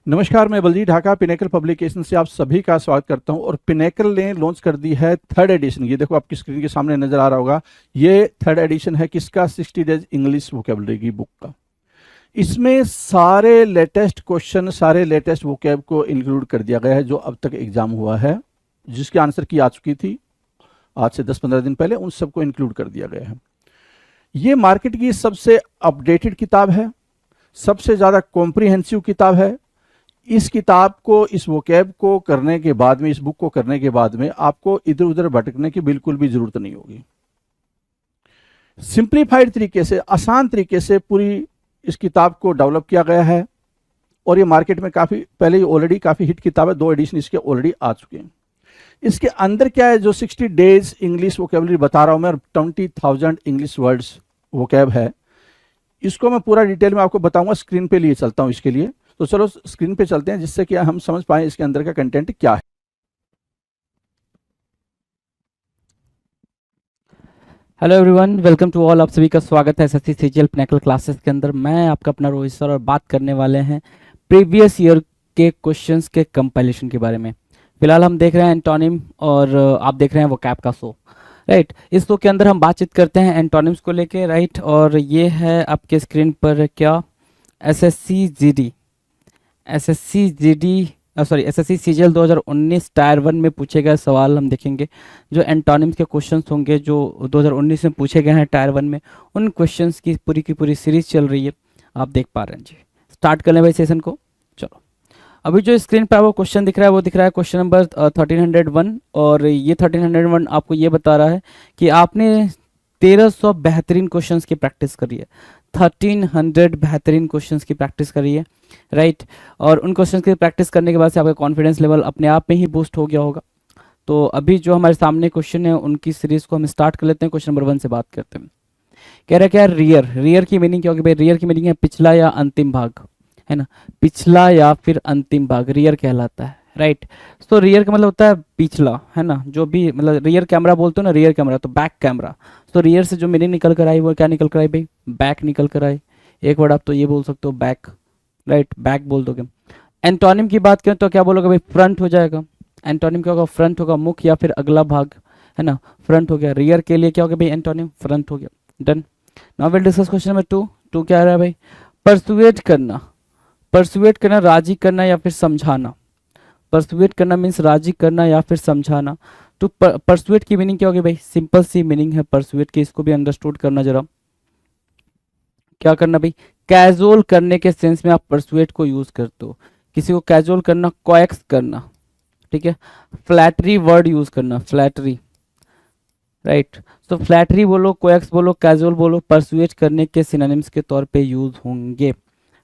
नमस्कार, मैं Baljeet Dhaka pinnacle publication से आप सभी का स्वागत करता हूं। और पिनेकल ने लॉन्च कर दी है थर्ड एडिशन। ये देखो आपकी स्क्रीन के सामने नजर आ रहा होगा। ये थर्ड एडिशन है किसका? 60 डेज इंग्लिश वोकेबलरी की बुक का। इसमें सारे लेटेस्ट क्वेश्चन, सारे लेटेस्ट वोकेब को इंक्लूड कर दिया गया है जो अब तक एग्जाम हुआ है, जिसकी आंसर की आ चुकी थी आज से 10-15 दिन पहले, उन सबको इंक्लूड कर दिया गया है। ये मार्केट की सबसे अपडेटेड किताब है, सबसे ज़्यादा कॉम्प्रिहेंसिव किताब है। इस किताब को, इस वोकैब को करने के बाद में, इस बुक को करने के बाद में आपको इधर उधर भटकने की बिल्कुल भी जरूरत नहीं होगी। सिंप्लीफाइड तरीके से, आसान तरीके से पूरी इस किताब को डेवलप किया गया है। और ये मार्केट में काफ़ी पहले ही ऑलरेडी काफ़ी हिट किताब है, 2 एडिशन इसके ऑलरेडी आ चुके हैं। इसके अंदर क्या है, जो 60 डेज इंग्लिश वोकेबलरी बता रहा हूं मैं, 20,000 इंग्लिश वर्ड्स वोकैब है, इसको मैं पूरा डिटेल में आपको बताऊंगा। स्क्रीन पे लिए चलता हूं इसके लिए, तो चलो स्क्रीन पे चलते हैं जिससे कि हम समझ पाए इसके अंदर का कंटेंट क्या है। Hello everyone, welcome to all. आप सभी का स्वागत है एसएससी सीजीएल पिनेकल क्लासेस के अंदर। मैं आपका अपना रोहित सर और बात करने वाले हैं प्रीवियस ईयर के क्वेश्चंस के कंपाइलेशन के बारे में। फिलहाल हम देख रहे हैं एंटोनिम और आप देख रहे हैं वोकैब का शो, राइट। इस शो के अंदर हम बातचीत करते हैं एंटोनिम्स को लेके, राइट। और ये है आपके स्क्रीन पर क्या, एसएससी सीजीएल 2019 टायर 1 में पूछे गए सवाल हम देखेंगे। जो एंटोनिम्स के क्वेश्चंस होंगे जो 2019 में पूछे गए हैं टायर 1 में, उन क्वेश्चंस की पूरी सीरीज चल रही है, आप देख पा रहे हैं जी। स्टार्ट कर लें भाई सेशन को, चलो। अभी जो स्क्रीन पर आपको क्वेश्चन दिख रहा है वो दिख रहा है क्वेश्चन नंबर 1301। और ये 1301 आपको ये बता रहा है कि आपने 1300 बेहतरीन क्वेश्चंस की प्रैक्टिस करी है, 1300 बेहतरीन क्वेश्चंस की प्रैक्टिस करी है, राइट। और उन क्वेश्चंस की प्रैक्टिस करने के बाद से आपका कॉन्फिडेंस लेवल अपने आप में ही बूस्ट हो गया होगा। तो अभी जो हमारे सामने क्वेश्चन है उनकी सीरीज को हम स्टार्ट कर लेते हैं। क्वेश्चन नंबर 1 से बात करते हैं। कह रहा है क्या, रियर की मीनिंग क्या होगी भाई? रियर की मीनिंग है पिछला या अंतिम भाग, है ना। पिछला या फिर अंतिम भाग रियर कहलाता है, राइट। तो रियर का मतलब होता है पिछला, है ना। जो भी मतलब रियर कैमरा बोलते हो ना, रियर कैमरा तो बैक कैमरा। तो रियर से जो मीनिंग निकल कर आई वो क्या निकल कर आई भाई? बैक निकल कर आई। एक वर्ड आप तो ये बोल सकते हो बैक, राइट, बैक बोल दोगे। एंटोनिम की बात करें तो क्या बोलोगे भाई? फ्रंट हो जाएगा। एंटोनिम क्या होगा? फ्रंट होगा, मुख या फिर अगला भाग, है ना। फ्रंट हो गया। रियर के लिए क्या होगा भाई? एंटोनिम फ्रंट हो गया। Done. Now will discuss question number 2। Two क्या आ रहा है भाई? परसुएट करना। परसुएट करना, राजी करना या फिर समझाना। परसुएट करना मीन्स राजी करना या फिर समझाना। तो परसुएट की मीनिंग क्या होगी भाई? सिंपल सी मीनिंग है परसुएट की, इसको भी अंडरस्टूड करना जरा। क्या करना भाई? कैजुअल करने के सेंस में आप परसुएट को यूज करते हो। किसी को कैजुअल करना, कोएक्स करना, ठीक है। फ्लैटरी वर्ड यूज करना, फ्लैटरी, राइट। तो फ्लैटरी बोलो, कोएक्स बोलो, कैजुअल बोलो, परसुएट करने के सिनोनिम्स के तौर पे यूज होंगे,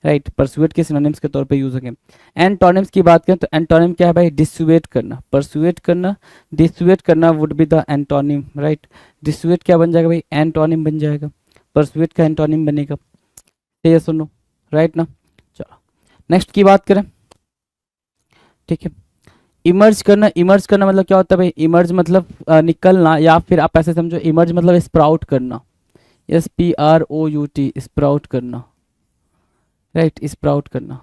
राइट। परसुएट के सिनोनिम्स के तौर पे यूज होंगे। एंटोनिम्स की बात करें तो एंटोनिम क्या है भाई? डिसुएट करना। परसुएट करना, डिसुएट करना would be the antonym, right. Dissuade क्या बन जाएगा भाई? एंटोनिम बन जाएगा। परसुएट का एंटोनिम बनेगा। ये सुनो, राइट ना। चलो नेक्स्ट की बात करें, ठीक है। इमर्ज करना। इमर्ज करना मतलब क्या होता है भाई? इमर्ज मतलब निकलना, या फिर आप ऐसे समझो इमर्ज मतलब स्प्राउट करना। SPROUT, स्प्राउट करना, राइट, स्प्राउट करना।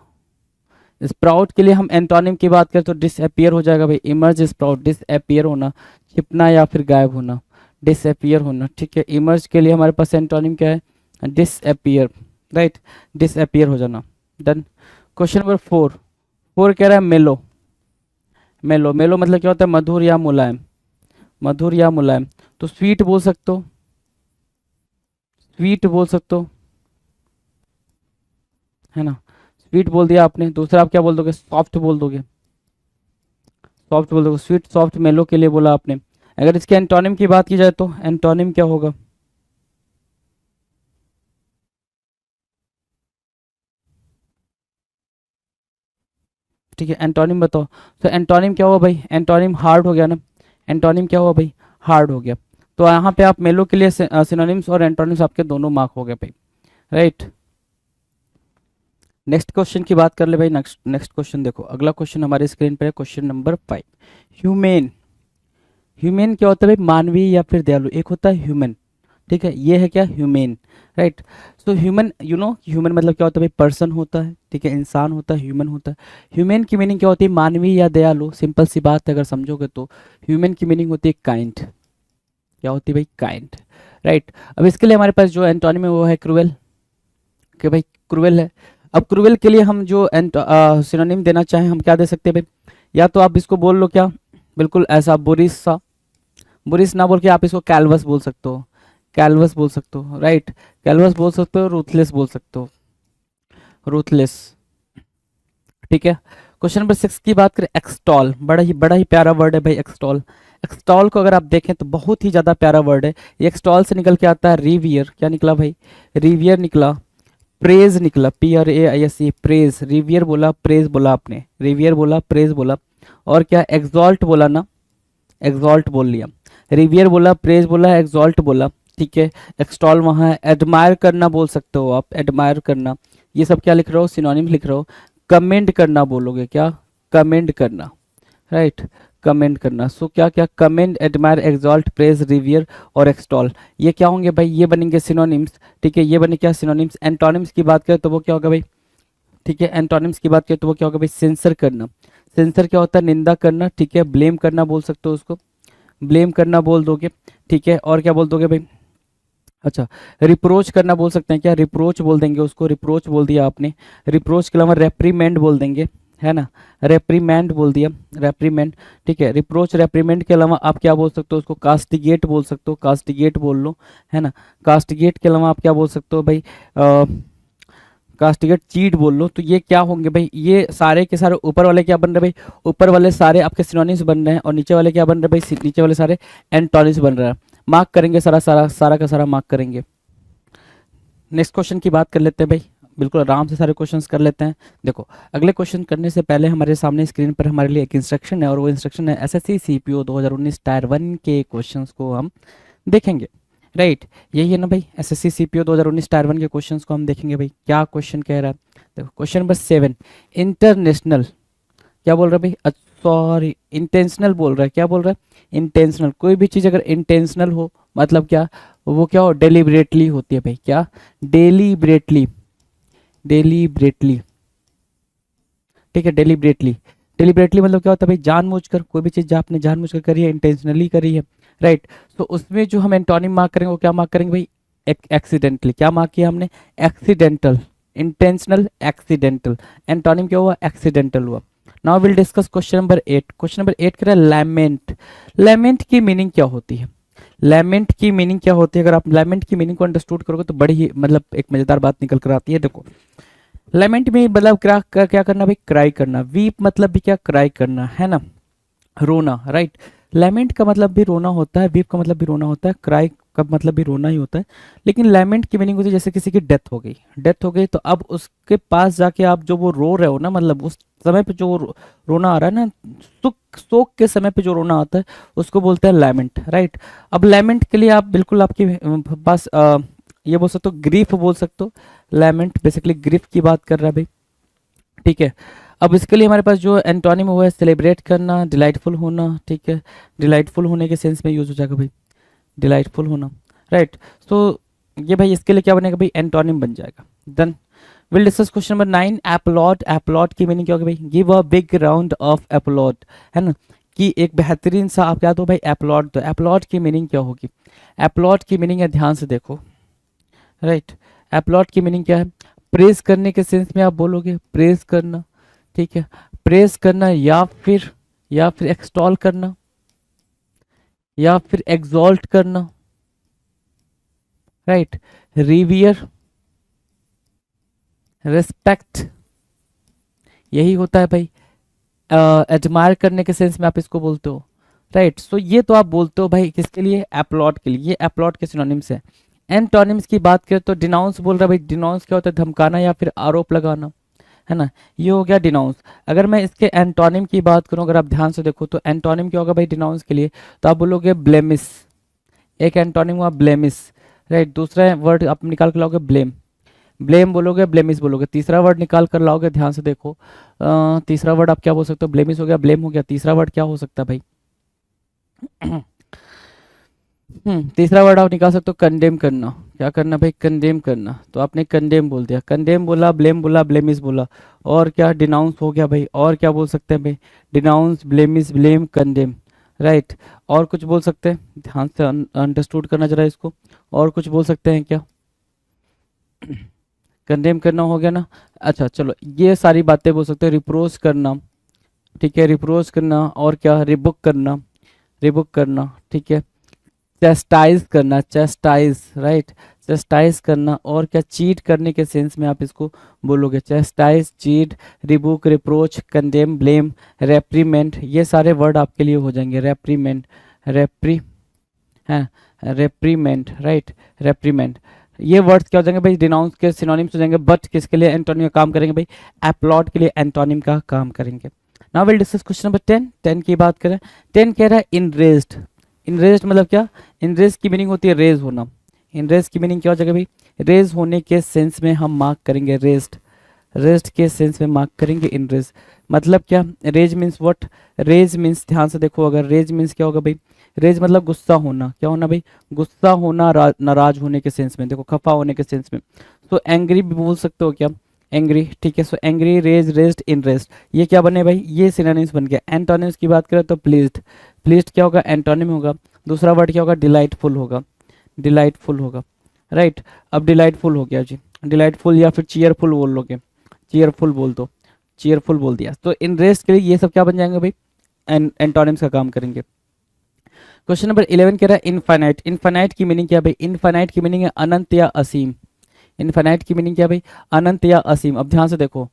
स्प्राउट के लिए हम एंटोनिम की बात करें तो डिसअपियर हो जाएगा भाई। इमर्ज स्प्राउट, डिसअपियर होना, छिपना या फिर गायब होना, डिसअपियर होना, ठीक है। इमर्ज के लिए हमारे पास एंटोनिम क्या है? डिसअपियर, राइट, डिसअपियर हो जाना। डन। Question number 4। 4 कह रहा है मेलो। मेलो, मेलो मतलब क्या होता है? मधुर या मुलायम, मधुर या मुलायम। तो स्वीट बोल सकते हो, स्वीट बोल सकते हो, है ना। स्वीट बोल दिया आपने। दूसरा आप क्या बोल दोगे? सॉफ्ट बोल दोगे, सॉफ्ट बोल दोगे। स्वीट, सॉफ्ट, मेलो के लिए बोला आपने। अगर इसके एंटोनिम की बात की जाए तो एंटोनिम क्या होगा? ठीक है, एंटोनिम बताओ। तो एंटोनिम क्या हुआ भाई? एंटोनिम हार्ड हो गया ना। एंटोनिम क्या हुआ भाई? हार्ड हो गया। तो यहाँ पे आप मेलो के लिए सिनोनिम्स और एंटोनिम्स आपके दोनों मार्क हो गए भाई, राइट। नेक्स्ट क्वेश्चन की बात कर ले भाई। नेक्स्ट क्वेश्चन देखो, अगला क्वेश्चन हमारे स्क्रीन पे है क्वेश्चन नंबर 5। ह्यूमेन। ह्यूमेन क्या होता है भाई? मानवीय या फिर दयालु। एक होता है ह्यूमन, ठीक है, ये है क्या, humane, right. So human, you know human मतलब क्या होता है भाई, पर्सन होता है, ठीक है, इंसान होता है, ह्यूमन होता है। ह्यूमन की मीनिंग क्या होती है, मानवीय या दयालु, सिंपल सी बात है, अगर समझोगे तो ह्यूमन की मीनिंग होती है काइंड। क्या होती है भाई, काइंड, राइट। अब इसके लिए हमारे पास जो एंटोनिम है वो है क्रूएल, कि भाई क्रूएल है। अब क्रूएल के लिए हम जो सिनोनिम देना चाहें हम क्या दे सकते हैं भाई, या तो आप इसको बोल लो क्या, बिल्कुल ऐसा बुरिस सा, बुरिस ना बोल के आप इसको कैलवस बोल सकते हो, कैलवस बोल सकते हो, राइट, कैलवस बोल सकते हो, रूथलेस बोल सकते हो, रूथलेस, ठीक है। क्वेश्चन नंबर 6 की बात करें, एक्सटॉल, बड़ा ही प्यारा वर्ड है भाई एक्सटॉल। एक्सटॉल को अगर आप देखें तो बहुत ही ज़्यादा प्यारा वर्ड है ये। एक्सटॉल से निकल के आता है रिवियर, क्या निकला भाई, रिवियर निकला, प्रेज निकला, PRAISE, प्रेज, रिवियर बोला, प्रेज बोला आपने, रिवियर बोला, प्रेज बोला, और क्या एग्जॉल्ट बोला ना, एग्जॉल्ट बोल लिया, रिवियर बोला, प्रेज बोला, एग्जॉल्ट बोला, ठीक है। एक्सटॉल वहाँ है, एडमायर करना बोल सकते हो आप, एडमायर करना, ये सब क्या लिख रहे हो, सिनोनिम लिख रहे हो। कमेंड करना बोलोगे क्या, कमेंड करना, राइट, कमेंट करना। सो क्या क्या, कमेंड, एडमायर, एक्सॉल्ट, प्रेज, रिवियर और एक्सटॉल, ये क्या होंगे भाई, ये बनेंगे सिनोनिम्स, ठीक है, ये बने क्या, सिनोनिम्स। एंटोनिम्स की बात करें तो वो क्या होगा भाई, ठीक है, एंटोनिम्स की बात करें तो वो क्या होगा भाई, सेंसर करना, सेंसर क्या होता है, निंदा करना, ठीक है, ब्लेम करना बोल सकते हो उसको, ब्लेम करना बोल दोगे, ठीक है, और क्या बोल दोगे भाई, अच्छा, रिप्रोच करना बोल सकते हैं क्या, रिप्रोच बोल देंगे उसको, रिप्रोच बोल दिया आपने। रिप्रोच के अलावा रेप्रीमेंड बोल देंगे, है ना, रेप्रीमेंड बोल दिया, रेप्रीमेंड, ठीक है। रिप्रोच रेप्रीमेंड के अलावा आप क्या बोल सकते हो उसको, कास्टिगेट बोल सकते हो, कास्टिगेट बोल लो, है ना। कास्टिगेट के अलावा आप क्या बोल सकते हो भाई, कास्टिगेट, चीट बोल लो। तो ये क्या होंगे भाई, ये सारे के सारे ऊपर वाले क्या बन रहे भाई, ऊपर वाले सारे आपके सिनोनिम्स बन रहे हैं, और नीचे वाले क्या बन रहे भाई, नीचे वाले सारे एंटोनिम्स बन रहे हैं। मार्क करेंगे सारा का सारा मार्क करेंगे। नेक्स्ट क्वेश्चन की बात कर लेते हैं भाई, बिल्कुल आराम से सारे क्वेश्चंस कर लेते हैं। देखो, अगले क्वेश्चन करने से पहले हमारे सामने स्क्रीन पर हमारे लिए एक इंस्ट्रक्शन है, और वो इंस्ट्रक्शन है SSC CPO 2019 टायर 1 के क्वेश्चंस को हम देखेंगे, राइट। यही है ना भाई, SSC CPO 2019 टायर 1 के क्वेश्चंस को हम देखेंगे भाई, क्या क्वेश्चन कह रहा है। देखो, क्वेश्चन नंबर 7, इंटरनेशनल, क्या बोल रहा है भाई, सॉरी, इंटेंशनल बोल रहा है, क्या बोल रहा है, इंटेंशनल। कोई भी चीज़ अगर इंटेंशनल हो मतलब क्या, वो क्या हो, डेलिबरेटली होती है भाई, क्या, डेलिबरेटली, डेलिबरेटली, ठीक है, डेलिबरेटली, डेलिबरेटली मतलब क्या होता है भाई, जानबूझकर, कोई भी चीज़ आपने जानबूझकर करी है, इंटेंशनली करी है, राइट। तो उसमें जो हम एंटोनिम मार्क करेंगे वो क्या मार्क करेंगे भाई, एक्सीडेंटली, क्या मार्क किया हमने, एक्सीडेंटल, इंटेंशनल, एक्सीडेंटल, एंटोनिम क्या हुआ, एक्सीडेंटल हुआ। Now will discuss question number 8। Question number 8 कह रहा है लैमेंट। लैमेंट की मीनिंग क्या होती है, लैमेंट की मीनिंग क्या होती है, अगर आप लैमेंट की मीनिंग को अंडरस्टूड करोगे तो बड़ी ही मतलब एक मजेदार बात निकल कर आती है। देखो, लैमेंट में मतलब क्या करना भाई, क्राई करना, वीप मतलब भी क्या, क्राई करना, है ना, रोना, राइट। लैमेंट का मतलब भी रोना होता है, वीप का मतलब भी रोना होता है, क्राई का मतलब भी रोना ही होता है। लेकिन लैमेंट की मीनिंग होती है जैसे किसी की डेथ हो गई, डेथ हो गई तो अब उसके पास जाके आप जो वो रो रहे हो ना, मतलब उस समय पे जो रोना आ रहा है ना, शोक के समय पे जो रोना आता है उसको बोलते हैं लैमेंट, राइट। अब लैमेंट के लिए आप बिल्कुल आपके पास ये बोल सकते हो, ग्रीफ बोल सकते हो। लैमेंट बेसिकली ग्रीफ की बात कर रहा है भाई, ठीक है। अब इसके लिए हमारे पास जो एंटोनिम हुआ है, सेलिब्रेट करना, डिलाइटफुल होना, ठीक है, डिलाइटफुल होने के सेंस में यूज हो जाएगा भाई, डिलाइटफुल होना, राइट। तो ये भाई इसके लिए क्या बनेगा भाई, एंटोनिम बन जाएगा। Then will discuss question number 9, applaud. Applaud की मीनिंग क्या होगी भाई, give a big round of applaud, है ना, कि एक बेहतरीन सा आप क्या दो भाई, एप्लॉड दो। एप्लॉड की मीनिंग क्या होगी, एप्लॉड की मीनिंग है, ध्यान से देखो, राइट। एप्लॉड की मीनिंग क्या है, प्रेज करने के सेंस में आप बोलोगे, प्रेज करना, ठीक है, प्रेज करना, या फिर एक्सटॉल करना, या फिर एग्जॉल्ट करना, राइट, रिवियर, रिस्पेक्ट, यही होता है भाई। एडमायर करने के सेंस में आप इसको बोलते हो, राइट। सो ये तो आप बोलते हो भाई किसके लिए, एप्लॉड के लिए, ये एप्लॉड के सिनोनिम्स है। एंटोनिम्स की बात करें तो डिनाउंस बोल रहा है भाई, डिनाउंस क्या होता है, धमकाना या फिर आरोप लगाना, है ना, ये हो गया डिनाउंस। अगर मैं इसके एंटोनिम की बात करूं, अगर आप ध्यान से देखो तो एंटोनिम क्या होगा भाई डिनाउंस के लिए, तो आप बोलोगे ब्लेमिस, एक एंटोनिम हुआ ब्लेमिस, राइट। दूसरा वर्ड आप निकाल कर लाओगे ब्लेम, ब्लेम बोलोगे, ब्लेमिस बोलोगे। तीसरा वर्ड निकाल कर लाओगे, ध्यान से देखो, तीसरा वर्ड आप क्या बोल सकते हो, ब्लेमिस हो गया, ब्लेम हो गया। तीसरा वर्ड क्या हो सकता है भाई तीसरा वर्ड आप निकाल सकते हो कंडेम करना। क्या करना भाई? कंडेम करना। तो आपने कंडेम बोल दिया, कंडेम बोला, ब्लेमिस बोला, और क्या डिनाउंस हो गया भाई, और क्या बोल सकते हैं भाई? Denounce, blemish, blame, condemn, right. और कुछ बोल सकते हैं? ध्यान से अंडरस्टूड करना जरा इसको। और कुछ बोल सकते हैं क्या? कंडेम करना हो गया ना। अच्छा चलो, ये सारी बातें बोल सकते हैं। रिप्रोच करना, ठीक है, रिप्रोच करना, और क्या? रिबुक करना, रिबुक करना, ठीक है। चेस्टाइज करना, चेस्टाइज, राइट, चेस्टाइज करना, और क्या? चीट करने के सेंस में आप इसको बोलोगे। Chastise, cheat, Reebok, reproach, condemn, blame, reprimand, ये सारे वर्ड आपके लिए हो जाएंगे। रेप्रीमेंट, रेप्री है, रेप्रीमेंट, राइट, रेप्रीमेंट। ये वर्ड्स क्या हो जाएंगे भाई? डिनाउंस के सिनोनिम्स हो जाएंगे, बट किसके लिए एंटोनिम का काम करेंगे भाई? अपलॉड के लिए एंटोनिम का काम करेंगे। Now will discuss question number 10। 10 की बात करें, 10 कह रहा है इनरेज्ड। इनरेज्ड मतलब क्या? इनरेज की मीनिंग होती है रेज होना। इनरेज की मीनिंग क्या हो जाएगा भाई? रेज होने के सेंस में हम मार्क करेंगे रेज्ड। रेज्ड के सेंस में मार्क करेंगे इनरेज। मतलब क्या? Raze means what? Raze means, ध्यान से देखो, अगर रेज मीन्स क्या होगा भाई? रेज मतलब गुस्सा होना। क्या होना भाई? गुस्सा होना, नाराज होने के सेंस में, देखो, खफा होने के सेंस में। तो एंग्री भी बोल सकते हो क्या? एंग्री, ठीक है। सो एंग्री, रेज, रेज्ड, इनरेज्ड, ये क्या बने भाई? ये सिनोनिम्स बन गया। एंटोनिम्स की बात करें तो प्लीज्ड, प्लीज्ड क्या होगा? एंटोनिम होगा। दूसरा वर्ड क्या होगा? डिलाइटफुल होगा, डिलाइटफुल होगा, राइट। अब डिलाइटफुल हो गया जी, डिलाइटफुल, या फिर चीयरफुल बोल लोगे, चीयरफुल बोल दो, चीयरफुल बोल दिया। तो इन रेस्ट के लिए ये सब क्या बन जाएंगे भाई? एंटोनिम्स का काम करेंगे। क्वेश्चन नंबर 11 कह रहा है इनफाइनाइट। इनफाइनाइट की मीनिंग क्या भाई? इनफाइनाइट की मीनिंग है अनंत या असीम। इनफाइनाइट की मीनिंग क्या भाई? अनंत या असीम। अब ध्यान से देखो,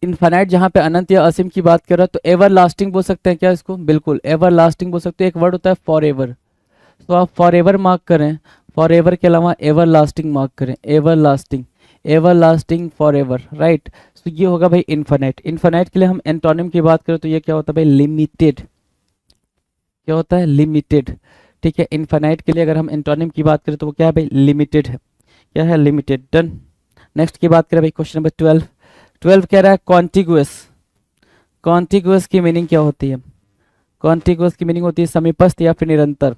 इनफाइनाइट जहाँ पे अनंत या असीम की बात कर रहा है, तो एवर लास्टिंग बोल सकते हैं क्या इसको? बिल्कुल, एवर लास्टिंग बोल सकते हैं। एक वर्ड होता है फॉर एवर, तो आप फॉर एवर मार्क करें, फॉर एवर के अलावा एवर लास्टिंग मार्क करें, ever lasting, ever lasting, for ever, right. तो ये होगा भाई इनफाइनाइट। इनफाइनाइट के लिए हम एंटोनिम की बात करें तो ये क्या होता है भाई? लिमिटेड। क्या होता है? लिमिटेड, ठीक है। इनफाइनाइट के लिए अगर हम एंटोनिम की बात करें तो वो क्या है भाई? लिमिटेड है। क्या है? लिमिटेड। डन। नेक्स्ट की बात करें भाई, क्वेश्चन नंबर 12। 12 कह रहा है कॉन्टिग्यूअस। कॉन्टिग्यूअस की मीनिंग क्या होती है? कॉन्टिग्यूअस की मीनिंग होती है समीपस्थ या फिर निरंतर।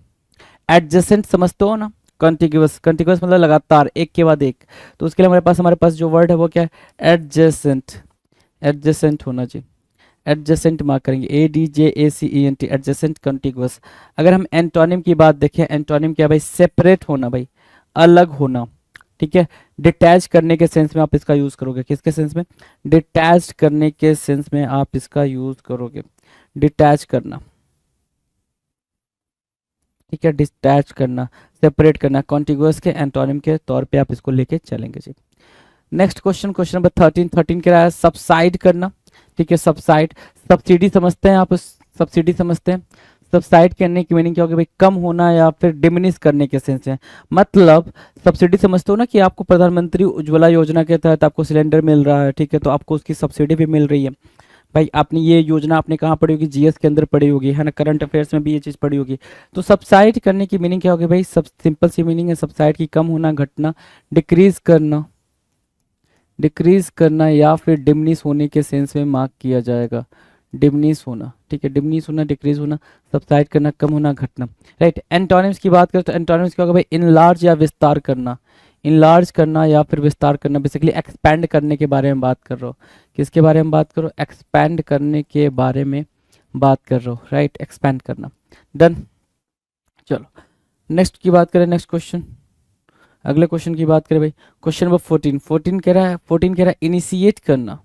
एडजेसेंट समझते हो ना? कॉन्टिग्यूअस, कॉन्टिग्यूअस मतलब लगातार, एक के बाद एक। तो उसके लिए हमारे पास जो वर्ड है वो क्या है? एडजेसेंट। एडजेसेंट होना चाहिए, एडजेसेंट मार्क करेंगे, ADJACENT, एडजेसेंट कॉन्टिग्यूअस। अगर हम एंटोनिम की बात देखें, एंटोनिम क्या है भाई? सेपरेट होना भाई, अलग होना, ठीक है। डिटैच करने के सेंस में आप इसका यूज करोगे। किसके सेंस में? डिटैच करने के सेंस में आप इसका यूज करोगे। डिटैच करना, ठीक है, डिटैच करना, सेपरेट करना, कॉन्टिग्यूअस के एंटोनिम के तौर पे आप इसको लेके चलेंगे जी। Next question, question number 13। 13 कह रहा है सबसाइड करना, ठीक है। सबसाइड, सब्सिडी समझते हैं आप? सब्सिडी समझते हैं? सबसाइड करने की मीनिंग क्या होगी भाई? कम होना या फिर डिमिनिश करने के सेंस है। मतलब सब्सिडी समझते हो ना कि आपको प्रधानमंत्री उज्ज्वला योजना के तहत आपको सिलेंडर मिल रहा है, ठीक है, तो आपको उसकी सब्सिडी भी मिल रही है। भाई आपने ये योजना आपने कहाँ पढ़ी होगी? जीएस के अंदर पढ़ी होगी, है ना, करंट अफेयर्स में भी ये चीज़ पढ़ी होगी। तो सबसाइड करने की मीनिंग क्या होगी भाई? सब सिंपल सी मीनिंग है सबसाइड की, कम होना, घटना, डिक्रीज करना, डिक्रीज करना, या फिर डिमनिश होने के सेंस में मार्क किया जाएगा। डिमनिश होना, ठीक है, डिमनिश होना, डिक्रीज होना, सबसाइड करना, कम होना, घटना, राइट। एंटोनिम्स की बात करें तो एंटोनिम्स क्या होगा भाई? इनलार्ज या विस्तार करना, इनलार्ज करना या फिर विस्तार करना। बेसिकली एक्सपैंड करने के बारे में बात कर रहा हो। किसके बारे में बात करो? एक्सपैंड करने के बारे में बात कर रहा हो, राइट, एक्सपैंड करना। डन। चलो नेक्स्ट की बात करें, नेक्स्ट क्वेश्चन, अगले क्वेश्चन की बात करें भाई, क्वेश्चन नंबर 14। 14 कह रहा है, 14 कह रहा है इनिशिएट करना।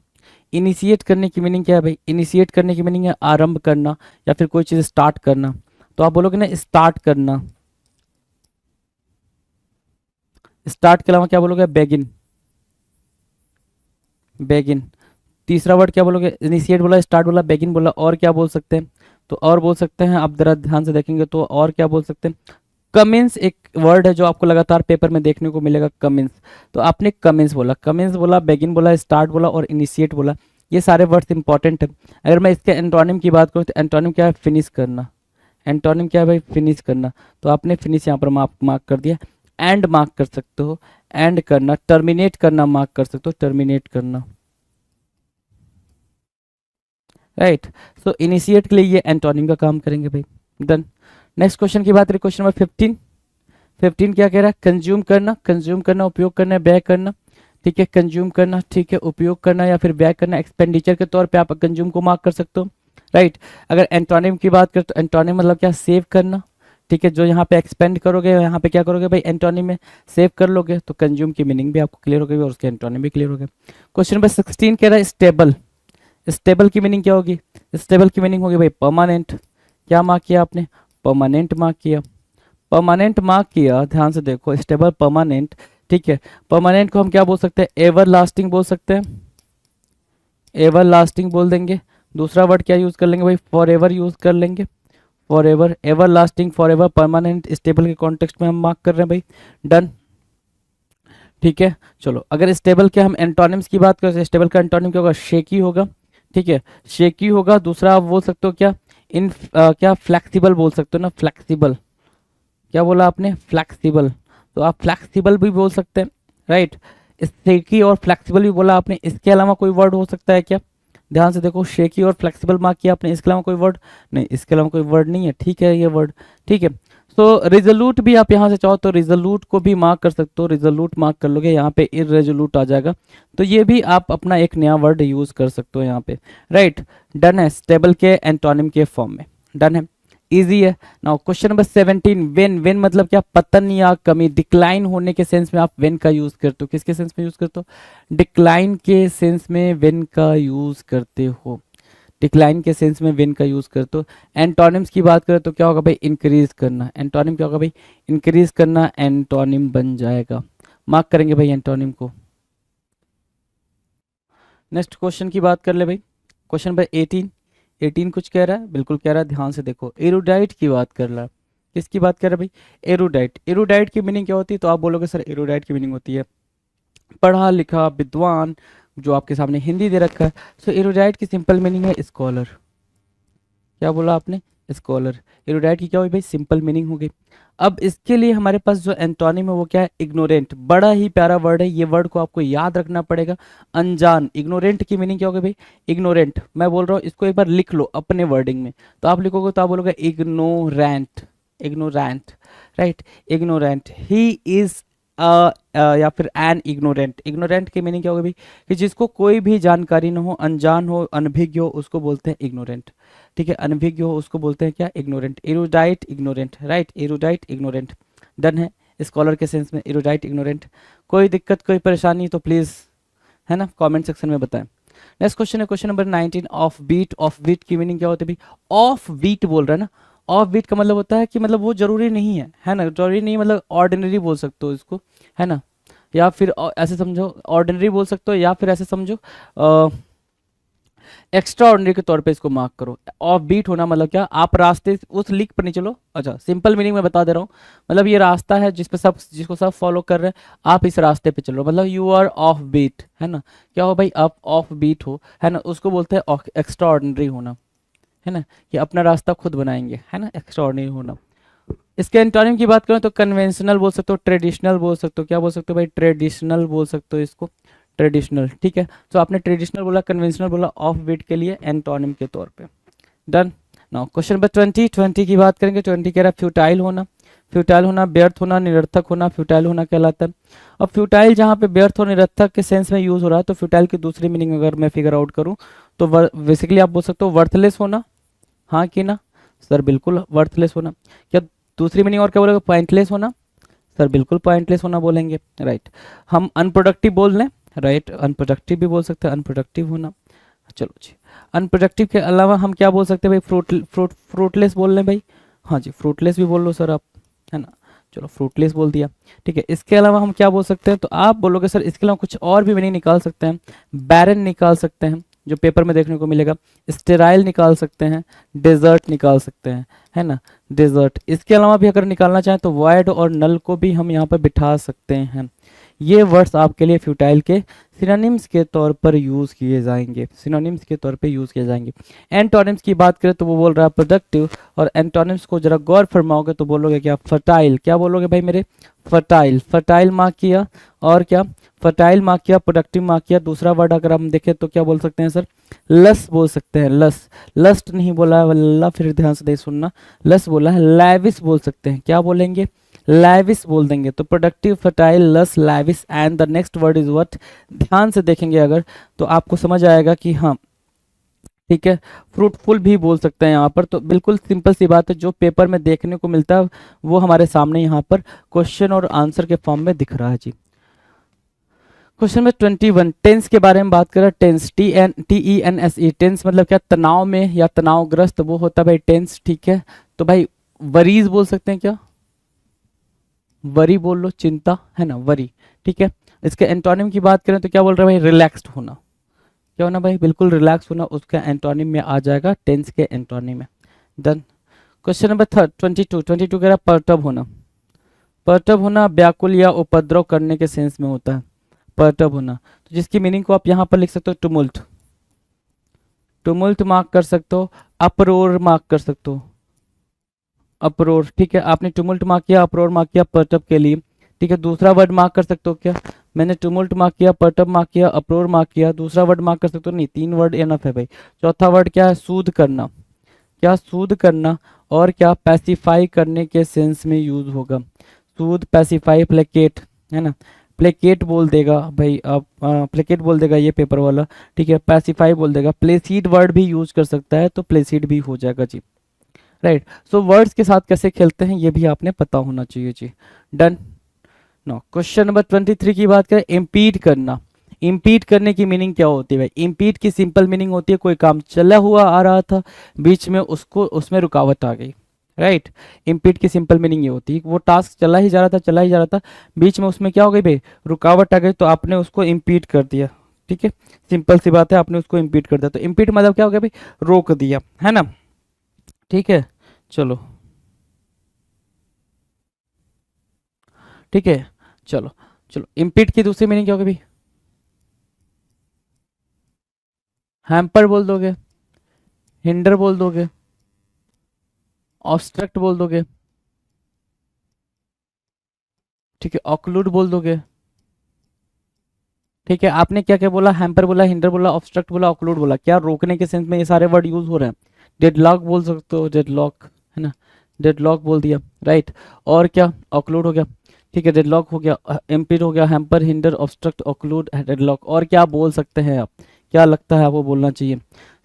इनिशिएट करने की मीनिंग क्या है भाई? इनिशिएट करने की मीनिंग है आरंभ करना या फिर कोई चीज़ स्टार्ट करना। तो आप बोलोगे ना स्टार्ट करना। स्टार्ट के अलावा क्या बोलोगे? Begin, begin. तीसरा वर्ड क्या बोलोगे? इनिशिएट बोला, स्टार्ट बोला, बेगिन बोला, और क्या बोल सकते हैं? तो और बोल सकते हैं, आप जरा ध्यान से देखेंगे तो और क्या बोल सकते हैं? कमिंस एक वर्ड है जो आपको लगातार पेपर में देखने को मिलेगा, कमिंस। तो आपने कमिंस बोला, कमिंस बोला, बेगिन बोला, स्टार्ट बोला और इनिशिएट बोला। ये सारे वर्ड्स इंपॉर्टेंट है। अगर मैं इसके एंटोनिम की बात करूँ तो एंटोनिम क्या है? फिनिश करना। एंटोनिम क्या है भाई? फिनिश करना। तो आपने फिनिश यहाँ पर मार्क कर दिया। एंड मार्क कर सकते हो, एंड करना। टर्मिनेट करना मार्क कर सकते हो, टर्मिनेट करना, राइट। सो इनिशिएट के लिए ये एंटोनिम का काम करेंगे भाई। डन। नेक्स्ट क्वेश्चन की बात करें, क्वेश्चन नंबर 15 क्या कह रहा है, कंज्यूम करना, उपयोग करना, व्यय करना, ठीक है, कंज्यूम करना, ठीक है, उपयोग करना या फिर व्यय करना, एक्सपेंडिचर के तौर पे आप कंज्यूम को मार्क कर सकते हो, राइट। अगर एंटोनिम की बात करें तो एंटोनिम मतलब क्या, सेव करना, ठीक है, जो यहाँ पे एक्सपेंड करोगे यहाँ पे क्या करोगे भाई, एंटोनिम में सेव कर लोगे, तो कंज्यूम की मीनिंग भी आपको क्लियर हो गई और उसके एंटोनिम भी क्लियर हो गए। क्वेश्चन नंबर 16 कह रहा है स्टेबल की मीनिंग क्या होगी, स्टेबल की मीनिंग होगी भाई परमानेंट। क्या मार्क किया आपने, परमानेंट मार्क किया, परमानेंट मार्क किया, ध्यान से देखो, स्टेबल परमानेंट, ठीक है। परमानेंट को हम क्या बोल सकते हैं, एवर लास्टिंग बोल सकते हैं, एवर लास्टिंग बोल देंगे। दूसरा वर्ड क्या यूज कर लेंगे भाई, फॉर एवर यूज कर लेंगे, for ever, ever lasting, for ever, permanent, stable के कॉन्टेक्स्ट में हम मार्क कर रहे हैं भाई, डन, ठीक है। चलो अगर स्टेबल के हम एंटोनिम्स की बात करें, स्टेबल का एंटोनिम क्या होगा, शेकी होगा, ठीक है, शेकी होगा। दूसरा आप बोल सकते हो क्या, क्या फ्लेक्सिबल बोल सकते हो ना, फ्लेक्सिबल, क्या बोला आपने, फ्लेक्सिबल, तो आप फ्लेक्सिबल भी बोल सकते हैं, राइट। शेकी और फ्लेक्सिबल भी बोला आपने, इसके अलावा कोई वर्ड हो सकता है क्या, ध्यान से देखो, शेकी और फ्लेक्सिबल मार्क किया आपने, इसके अलावा कोई वर्ड नहीं, इसके अलावा कोई वर्ड नहीं है, ठीक है, ये वर्ड, ठीक है। तो रिजोल्यूट भी आप यहाँ से चाहो तो रिजोल्यूट को भी मार्क कर सकते हो, रिजोल्यूट मार्क कर लोगे, यहाँ पे इरेजोल्यूट आ जाएगा, तो ये भी आप अपना एक नया वर्ड यूज कर सकते हो यहाँ पे, राइट। डन है, स्टेबल के एंटोनिम के फॉर्म में, डन है, इजी है। नाउ क्वेश्चन नंबर 17, वेन मतलब क्या, पतन या कमी, डिक्लाइन होने के सेंस में आप वेन का यूज करते हो, किसके सेंस में यूज करते हो, डिक्लाइन के सेंस में वेन का यूज करते हो, डिक्लाइन के सेंस में वेन का यूज करते हो। एंटोनिम्स की बात करें तो क्या होगा भाई, इंक्रीज करना, एंटोनिम क्या होगा भाई, इंक्रीज करना, एंटोनिम बन जाएगा, मार्क करेंगे भाई एंटोनिम को। नेक्स्ट क्वेश्चन की बात कर ले भाई, क्वेश्चन नंबर 18 कुछ कह रहा है, बिल्कुल कह रहा है, ध्यान से देखो, एरुडाइट की बात कर रहा है, किसकी बात कर रहा है भाई, एरुडाइट। एरुडाइट की मीनिंग क्या होती है, तो आप बोलोगे सर एरुडाइट की मीनिंग होती है पढ़ा लिखा, विद्वान, जो आपके सामने हिंदी दे रखा है। सो एरुडाइट की सिंपल मीनिंग है स्कॉलर, क्या बोला आपने, स्कॉलर। एरुडाइट की क्या हुई भाई, सिंपल मीनिंग हो गई। अब इसके लिए हमारे पास जो एंटोनिम है वो क्या है, इग्नोरेंट, बड़ा ही प्यारा वर्ड है, ये वर्ड को आपको याद रखना पड़ेगा, अनजान। इग्नोरेंट की मीनिंग क्या होगी भाई, इग्नोरेंट, मैं बोल रहा हूँ इसको एक बार लिख लो अपने वर्डिंग में, तो आप लिखोगे तो आप बोलोगे ignorant, ignorant, right, ignorant, he is या फिर एन इग्नोरेंट। इग्नोरेंट की मीनिंग क्या होगी भाई, कि जिसको कोई भी जानकारी न हो, अनजान हो, अनभिज्ञ हो, उसको बोलते हैं इग्नोरेंट, ठीक है, अनभिज्ञ हो उसको बोलते हैं क्या, ignorant. Erudite ignorant, right, erudite ignorant, done है, स्कॉलर के सेंस में एरुडाइट इग्नोरेंट। कोई दिक्कत कोई परेशानी तो प्लीज, है ना, कमेंट सेक्शन में बताएं। नेक्स्ट क्वेश्चन है question number 19, off beat. Off beat की मीनिंग क्या होती है भाई, ऑफ बीट बोल रहा है ना, ऑफ बीट का मतलब होता है कि मतलब वो जरूरी नहीं है ना, जरूरी नहीं, मतलब ऑर्डिनरी बोल सकते हो इसको, है ना, या फिर ऐसे समझो ऑर्डिनरी बोल सकते हो, या फिर ऐसे समझो एक्स्ट्रा ऑर्डिनरी के तौर पे इसको मार्क करो। ऑफ बीट होना मतलब क्या, आप रास्ते उस लीक पर नहीं चलो, अच्छा सिंपल मीनिंग में बता दे रहा हूँ, मतलब ये रास्ता है जिस पे सब, जिसको सब फॉलो कर रहे हैं, आप इस रास्ते पे चलो, मतलब यू आर ऑफ बीट, है ना, क्या हो भाई, आप ऑफ बीट हो, है ना, उसको बोलते हैं एक्स्ट्रा ऑर्डिनरी होना, है ना, कि अपना रास्ता खुद बनाएंगे, है ना, एक्स्ट्रा ऑर्डिनरी होना। इसके एंटोनिम की बात करें तो कन्वेंशनल बोल सकते हो, ट्रेडिशनल बोल सकते हो, क्या बोल सकते हो भाई, ट्रेडिशनल बोल सकते हो इसको, ट्रेडिशनल, ठीक है। तो आपने ट्रेडिशनल बोला, कन्वेंशनल बोला, ऑफ बीट के लिए एंटोनिम के तौर पे, डन। नाउ क्वेश्चन नंबर 20 की बात करेंगे। 20 कह रहा है फ्यूटाइल होना, फ्यूटाइल होना, व्यर्थ होना, निरर्थक होना, फ्यूटाइल होना कहलाता है। अब फ्यूटाइल जहाँ पे व्यर्थ और निरर्थक के सेंस में यूज हो रहा है, तो फ्यूटाइल की दूसरी मीनिंग अगर मैं फिगर आउट करूँ तो बेसिकली आप बोल सकते हो वर्थलेस होना, हाँ कि ना सर, बिल्कुल वर्थलेस होना। क्या दूसरी मीनिंग और क्या बोलोगे, पॉइंटलेस होना, सर बिल्कुल पॉइंटलेस होना बोलेंगे, राइट। हम अनप्रोडक्टिव बोल लें, राइट, अनप्रोडक्टिव भी बोल सकते हैं, अनप्रोडक्टिव होना, चलो जी। अनप्रोडक्टिव के अलावा हम क्या बोल सकते हैं भाई, फ्रूटलेस बोल लें भाई, हाँ जी, फ्रूटलेस भी बोल लो सर आप, है ना, चलो फ्रूटलेस बोल दिया, ठीक है। इसके अलावा हम क्या बोल सकते हैं, तो आप बोलोगे सर इसके अलावा कुछ और भी मीनिंग निकाल सकते हैं, बैरन निकाल सकते हैं, जो पेपर में देखने को मिलेगा, स्टेराइल निकाल सकते हैं, डेजर्ट निकाल सकते हैं, है ना, डेजर्ट। इसके अलावा भी अगर निकालना चाहें तो वॉइड और नल को भी हम यहाँ पर बिठा सकते हैं। ये वर्ड्स आपके लिए फ्यूटाइल के सिनोनिम्स के तौर पर यूज किए जाएंगे, सिनोनिम्स के तौर पे यूज किए जाएंगे। एंटोनिम्स की बात करें तो वो बोल रहा है प्रोडक्टिव, और एंटोनिम्स को जरा गौर फरमाओगे तो बोलोगे क्या, फर्टाइल। क्या बोलोगे भाई मेरे, फर्टाइल। फर्टाइल मार्क किया, और क्या, फर्टाइल मार्क किया, प्रोडक्टिव मार्क किया। दूसरा वर्ड अगर हम देखें तो क्या बोल सकते हैं सर, लस बोल सकते हैं, लस। लस्ट नहीं बोला है वल्ला, फिर ध्यान से नहीं सुनना, लस बोला है। लैविस बोल सकते हैं, क्या बोलेंगे, लैविस बोल देंगे। तो प्रोडक्टिव, फर्टाइल, लस, lavish, and the next word is what. ध्यान से देखेंगे अगर तो आपको समझ आएगा कि हाँ ठीक है, फ्रूटफुल भी बोल सकते हैं यहाँ पर। तो बिल्कुल सिंपल सी बात है, जो पेपर में देखने को मिलता है वो हमारे सामने यहाँ पर क्वेश्चन और आंसर के फॉर्म में दिख रहा है जी। क्वेश्चन नंबर 21, टेंस के बारे में बात करें। टेंस, TENSE, टेंस मतलब क्या, तनाव में या तनावग्रस्त वो होता है भाई टेंस, ठीक है। तो भाई वरीज बोल सकते हैं क्या, वरी बोल लो, चिंता है ना, वरी, ठीक है। इसके एंटोनिम की बात करें तो क्या बोल रहे हैं भाई, रिलैक्स्ड होना। क्या होना भाई, बिल्कुल रिलैक्स होना, उसका एंटोनिम में आ जाएगा, टेंस के एंटोनिम में। डन। क्वेश्चन नंबर 22 कह रहा परटब होना। परटब होना व्याकुल या उपद्रव करने के सेंस में होता है, परटब होना। तो जिसकी मीनिंग को आप यहाँ पर लिख सकते हो टुमुल्ट, टुमुल्ट मार्क कर सकते हो, अपरोर मार्क कर सकते हो, अपरोर, ठीक है। आपने टुमुल्ट मार्क किया, अपरोर मार्क किया परटब के लिए, ठीक है। दूसरा वर्ड मार्क कर सकते हो क्या, मैंने टुमुल्ट मार्क किया, परटब मार्क किया, अपरोर मार्क किया, दूसरा वर्ड मार्क कर सकते हो नहीं, 3 वर्ड एनफ है भाई। चौथा वर्ड क्या है, सूद करना। क्या, सूद करना, और क्या, पैसिफाई करने के सेंस में यूज होगा। सूद, पैसिफाई, प्लेकेट, है ना, प्लेकेट बोल देगा भाई आप, प्लेकेट बोल देगा ये पेपर वाला, ठीक है। पैसिफाई बोल देगा, प्लेसीड वर्ड भी यूज कर सकता है, तो प्लेसीड भी हो जाएगा जी, राइट। सो वर्ड्स के साथ कैसे खेलते हैं ये भी आपने पता होना चाहिए जी। डन। नो, क्वेश्चन नंबर 23 की बात करें, इम्पीड करना। इम्पीड करने की मीनिंग क्या होती है भाई, इम्पीड की सिंपल मीनिंग होती है कोई काम चला हुआ आ रहा था, बीच में उसको उसमें रुकावट आ गई, राइट। इम्पीड की सिंपल मीनिंग ये होती है, वो टास्क चला ही जा रहा था, चला ही जा रहा था, बीच में उसमें क्या हो गई भाई, रुकावट आ गई, तो आपने उसको इम्पीड कर दिया, ठीक है। सिंपल सी बात है, आपने उसको इम्पीड कर दिया। तो इम्पीड मतलब क्या हो गया भाई, रोक दिया, है ना, ठीक है। चलो, ठीक है, चलो चलो। इम्पीड की दूसरी मीनिंग क्या होगी भाई, हैम्पर बोल दोगे, हिंडर बोल दोगे, ऑब्स्ट्रक्ट बोल दोगे, ठीक है, ऑक्लूड बोल दोगे, ठीक है। आपने क्या क्या बोला, हैम्पर बोला, हिंडर बोला, ऑब्स्ट्रक्ट बोला, ऑक्लूड बोला, क्या रोकने के सेंस में ये सारे वर्ड यूज हो रहे हैं। डेडलॉक बोल सकते हो, डेडलॉक, है ना, डेडलॉक बोल दिया, राइट। और क्या, ऑक्लूड हो गया, ठीक है, डेडलॉक हो गया, इम्पीड हो गया, hamper, hinder, obstruct, occlude, deadlock. और क्या बोल सकते हैं आप, क्या लगता है आपको बोलना चाहिए।